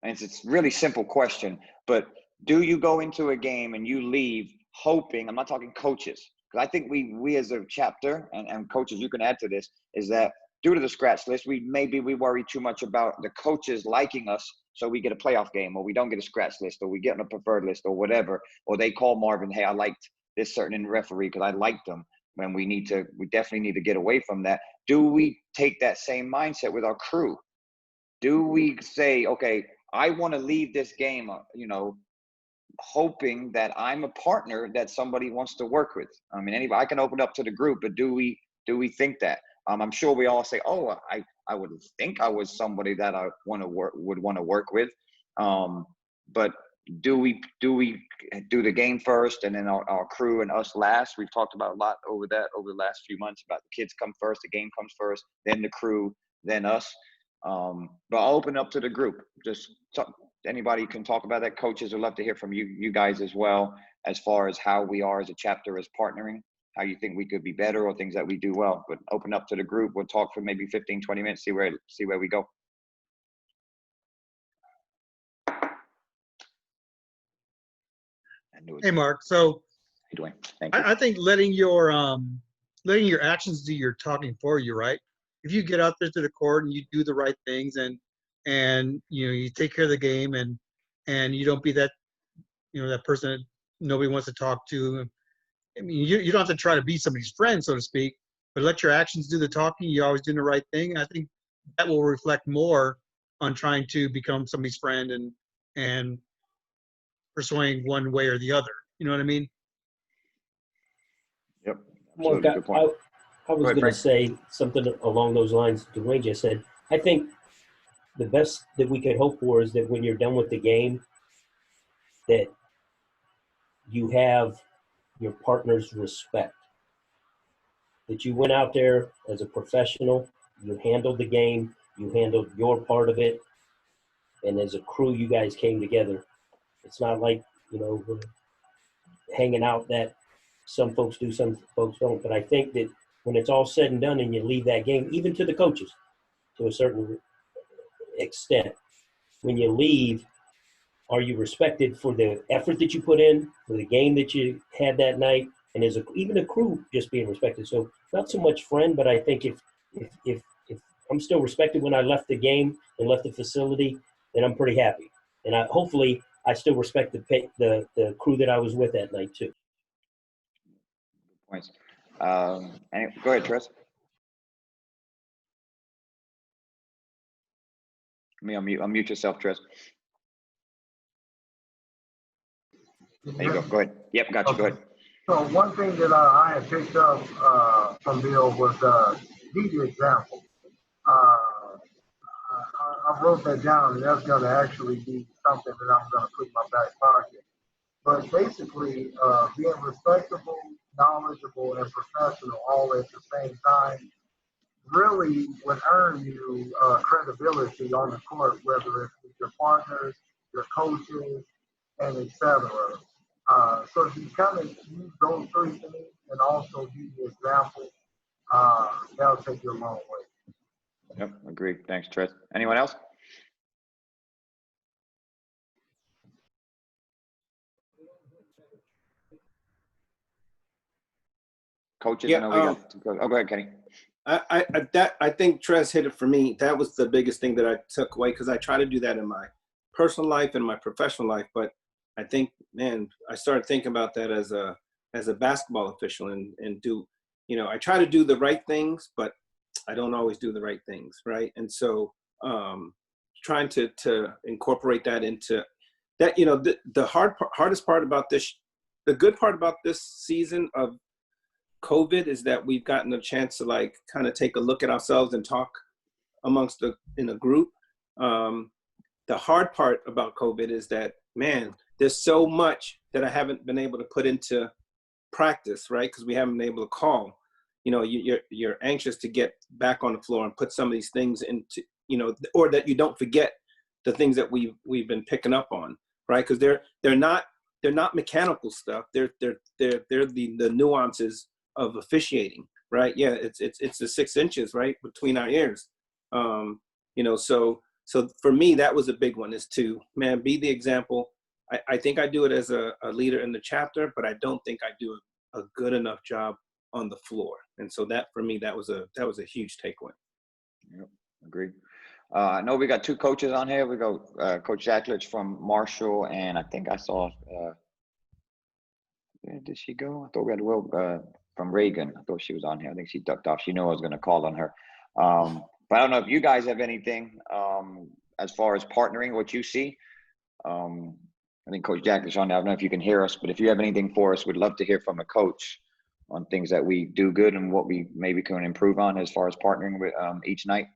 And it's a really simple question, but do you go into a game and you leave hoping, I'm not talking coaches, because I think we as a chapter, and coaches, you can add to this, is that due to the scratch list, we worry too much about the coaches liking us, so we get a playoff game, or we don't get a scratch list, or we get on a preferred list, or whatever, or they call Marvin, hey, I liked this certain referee because I liked them. When we definitely need to get away from that. Do we take that same mindset with our crew? Do we say, okay, I want to leave this game, hoping that I'm a partner that somebody wants to work with? I mean, anybody, I can open up to the group, but do we think that? I'm sure we all say, oh, I would think I was somebody that I would want to work with. But do we do the game first and then our crew and us last? We've talked about a lot over the last few months about the kids come first, the game comes first, then the crew, then us. But I'll open up to the group. Just anybody can talk about that. Coaches would love to hear from you guys as well, as far as how we are as a chapter as partnering, how you think we could be better or things that we do well. But open up to the group. We'll talk for maybe 15, 20 minutes, see where we go. I knew it. Hey, Mark. So Hey, Dwayne. Thank you. I think letting your actions do your talking for you, right? If you get out there to the court and you do the right things and you take care of the game and you don't be that that person that nobody wants to talk to. I mean, you don't have to try to be somebody's friend, so to speak, but let your actions do the talking. You're always doing the right thing. I think that will reflect more on trying to become somebody's friend and persuading one way or the other. You know what I mean? Yep. Mark, Absolutely. Good point. I was going to say something along those lines. Dwayne just said, I think the best that we could hope for is that when you're done with the game, that you have your partner's respect. That you went out there as a professional, you handled the game, you handled your part of it, and as a crew, you guys came together. It's not like, we're hanging out that some folks do, some folks don't. But I think that when it's all said and done and you leave that game, even to the coaches, to a certain extent, when you leave, are you respected for the effort that you put in, for the game that you had that night, and even a crew just being respected? So not so much friend, but I think if I'm still respected when I left the game and left the facility, then I'm pretty happy. And hopefully I still respect the crew that I was with that night too. Good points. Go ahead, Tris. Let me unmute yourself, Tris. There you go. Go ahead. Yep, got you. Go ahead. So one thing that I had picked up from Bill was be the example. I wrote that down, and that's going to actually be something that I'm going to put in my back pocket. But basically, being respectable, knowledgeable, and professional all at the same time really would earn you credibility on the court, whether it's with your partners, your coaches, and etc. So if you kind of use those three things and also be the example, that'll take you a long way. Yep, agreed. Thanks, Tris. Anyone else? Coaches, Yeah, I know we got to go. Oh, go ahead, Kenny. I think Trez hit it for me. That was the biggest thing that I took away, because I try to do that in my personal life and my professional life. But I think, man, I started thinking about that as a basketball official and do, I try to do the right things, but I don't always do the right things, right? And so trying to incorporate that into that, the hardest part about this, the good part about this season of COVID is that we've gotten a chance to kind of take a look at ourselves and talk in a group. The hard part about COVID is that, man, there's so much that I haven't been able to put into practice, right? Because we haven't been able to call. You're anxious to get back on the floor and put some of these things into, or that you don't forget the things that we've been picking up on, right? Because they're not mechanical stuff. They're the nuances of officiating, right? Yeah, it's the 6 inches, right, between our ears. So for me, that was a big one, is to, man, be the example. I think I do it as a leader in the chapter, but I don't think I do a good enough job on the floor. And so that, for me, that was a huge takeaway. Yep, agreed. I know we got 2 coaches on here. We go Coach Jacklich from Marshall, and I think I saw, where did she go? I thought we had Will from Reagan. I thought she was on here. I think she ducked off. She knew I was going to call on her. But I don't know if you guys have anything as far as partnering, what you see. I think Coach Jacklich on there. I don't know if you can hear us, but if you have anything for us, we'd love to hear from a coach on things that we do good and what we maybe can improve on as far as partnering with each night.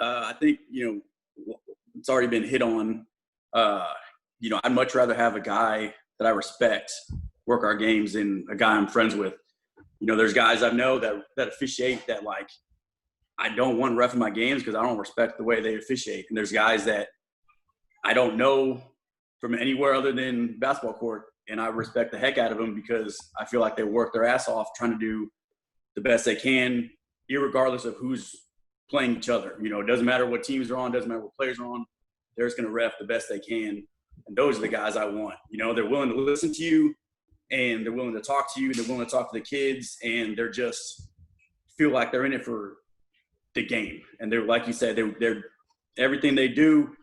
I think, it's already been hit on. I'd much rather have a guy that I respect work our games than a guy I'm friends with. There's guys I know that officiate that, I don't want to ref in my games because I don't respect the way they officiate. And there's guys that I don't know from anywhere other than basketball court, and I respect the heck out of them because I feel like they work their ass off trying to do the best they can, irregardless of who's playing each other. It doesn't matter what teams are on, doesn't matter what players are on. They're just going to ref the best they can. And those are the guys I want. You know, they're willing to listen to you, and they're willing to talk to you. They're willing to talk to the kids, and they're just feel like they're in it for the game. And they're, like you said, they're everything they do,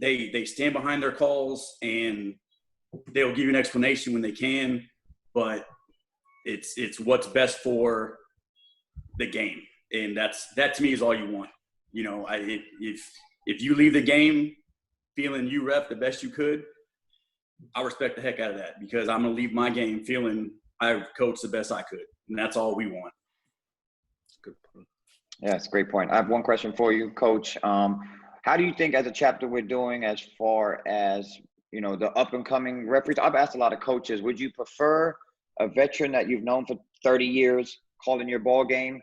they stand behind their calls, and they'll give you an explanation when they can, but it's what's best for the game. And that to me is all you want. You know, if you leave the game feeling you ref the best you could, I respect the heck out of that, because I'm going to leave my game feeling I coached the best I could. And that's all we want. Good point. Yeah, it's a great point. I have one question for you, Coach. How do you think, as a chapter, we're doing as far as, you know, the up and coming referees? I've asked a lot of coaches, would you prefer a veteran that you've known for 30 years calling your ball game,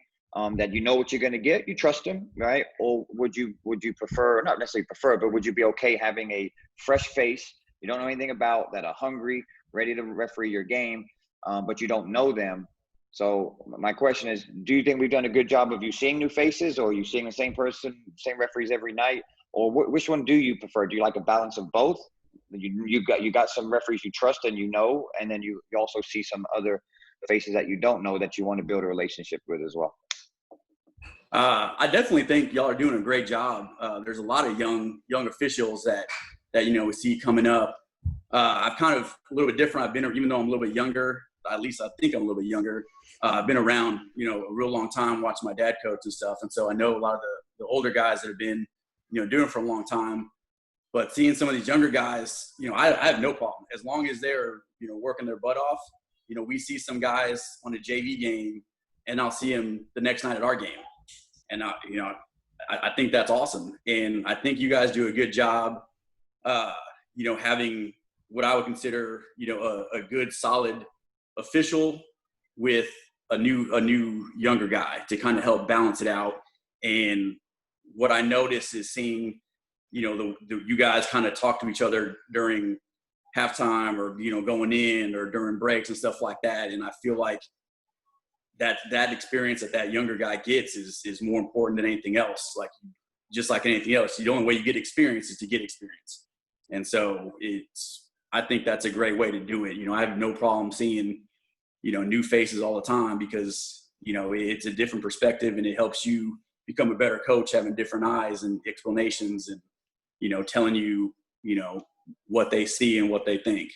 that you know what you're going to get, you trust him, right? Or would you prefer, not necessarily prefer, but would you be okay having a fresh face you don't know anything about, that are hungry, ready to referee your game, but you don't know them? So my question is, do you think we've done a good job of you seeing new faces, or are you seeing the same person, same referees every night? Or which one do you prefer? Do you like a balance of both? You got some referees you trust and you know, and then you also see some other faces that you don't know that you want to build a relationship with as well? I definitely think y'all are doing a great job. There's a lot of young officials that you know we see coming up. I've kind of a little bit different. I've been, even though I'm a little bit younger, at least I think I'm a little bit younger. I've been around, you know, a real long time, watching my dad coach and stuff, and so I know a lot of the older guys that have been, you know, doing it for a long time. But seeing some of these younger guys, you know, I have no problem as long as they're, you know, working their butt off. You know, we see some guys on a JV game, and I'll see them the next night at our game. And, you know, I think that's awesome. And I think you guys do a good job, you know, having what I would consider, you know, a good, solid official with a new younger guy to kind of help balance it out. And what I notice is seeing, you know, you guys kind of talk to each other during halftime, or, you know, going in, or during breaks and stuff like that. And I feel like that experience that younger guy gets is more important than anything else. Like, just like anything else, the only way you get experience is to get experience. And so I think that's a great way to do it. You know, I have no problem seeing, you know, new faces all the time, because, you know, it's a different perspective, and it helps you become a better coach, having different eyes and explanations, and, you know, telling you, you know, what they see and what they think.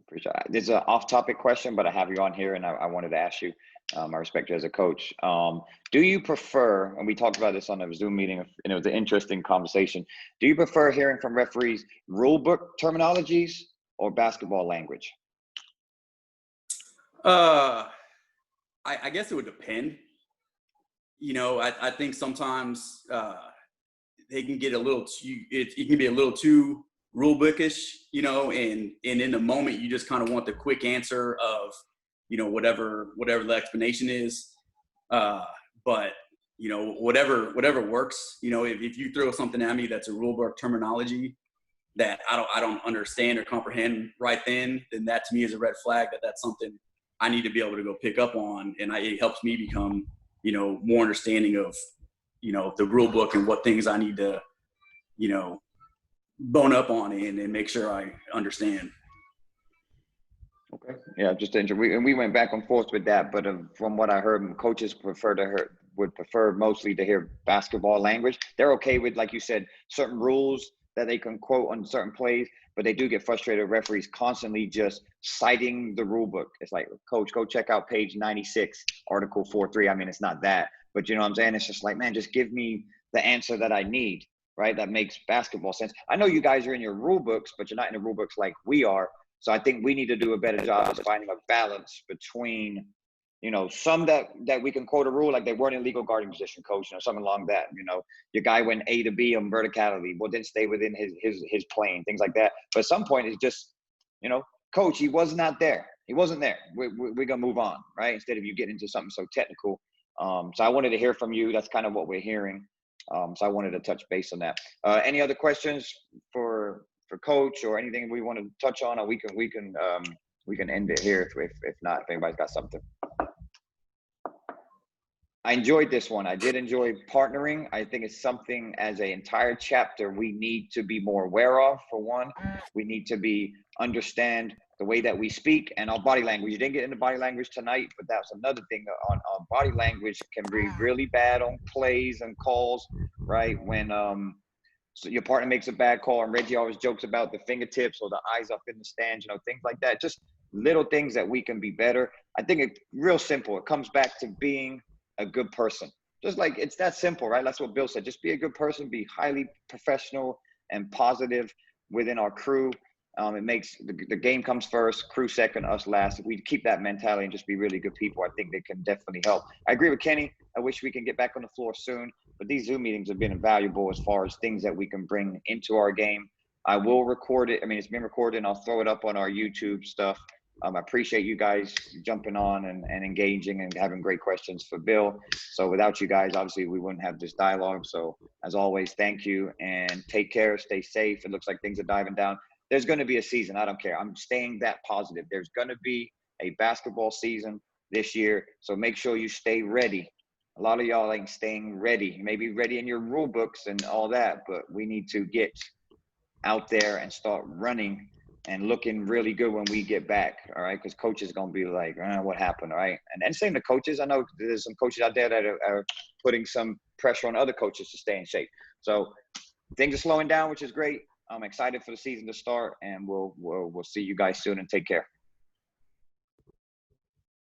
Appreciate it. This is an off-topic question, but I have you on here, and I wanted to ask you. I respect you as a coach. Do you prefer, and we talked about this on a Zoom meeting, and it was an interesting conversation, do you prefer hearing from referees rule book terminologies or basketball language? I guess it would depend. You know, I think sometimes they can get a little too, it can be a little too rule bookish, you know, and in the moment you just kind of want the quick answer of, you know, whatever the explanation is. But, you know, whatever works. You know, if you throw something at me that's a rule book terminology that I don't understand or comprehend right then that to me is a red flag. That's something I need to be able to go pick up on, and it helps me become, you know, more understanding of, you know, the rule book and what things I need to, you know, bone up on and make sure I understand. Okay. Yeah, just we went back and forth with that, but from what I heard, coaches would prefer mostly to hear basketball language. They're okay with, like you said, certain rules that they can quote on certain plays, but they do get frustrated. Referees constantly just citing the rule book. It's like, coach, go check out page 96, article 4.3. I mean, it's not that, but you know what I'm saying? It's just like, man, just give me the answer that I need, right? That makes basketball sense. I know you guys are in your rule books, but you're not in the rule books like we are. So I think we need to do a better job of finding a balance between, you know, some that we can quote a rule, like they weren't in legal guarding position, coach, you know, something along that. You know, your guy went A to B on verticality, well, didn't stay within his plane, things like that. But at some point, it's just, you know, coach, he was not there. He wasn't there. We're gonna move on, right? Instead of you getting into something so technical. So I wanted to hear from you. That's kind of what we're hearing. So I wanted to touch base on that. Any other questions for coach, or anything we want to touch on, or we can end it here if not, if anybody's got something. I enjoyed this one. I did enjoy partnering. I think it's something as an entire chapter we need to be more aware of. For one, we need to understand the way that we speak and our body language. You didn't get into body language tonight, but that's another thing. On body language can be really bad on plays and calls, right? When so your partner makes a bad call, and Reggie always jokes about the fingertips or the eyes up in the stands, things like that. Just little things that we can be better. I think it's real simple. It comes back to being a good person. Just like it's that simple, right? That's what Bill said. Just be a good person, be highly professional and positive within our crew. It makes the game comes first, crew second, us last. If we keep that mentality and just be really good people, I think they can definitely help. I agree with Kenny. I wish we can get back on the floor soon, but these Zoom meetings have been invaluable as far as things that we can bring into our game. I will record it. I mean, it's been recorded and I'll throw it up on our YouTube stuff. I appreciate you guys jumping on and engaging and having great questions for Bill. So without you guys, obviously we wouldn't have this dialogue. So as always, thank you and take care, stay safe. It looks like things are diving down. There's going to be a season. I don't care. I'm staying that positive. There's going to be a basketball season this year. So make sure you stay ready. A lot of y'all ain't staying ready. You may be ready in your rule books and all that, but we need to get out there and start running and looking really good when we get back, all right? Because coaches going to be like, what happened, all right? And same to coaches. I know there's some coaches out there that are putting some pressure on other coaches to stay in shape. So things are slowing down, which is great. I'm excited for the season to start, and we'll see you guys soon, and take care.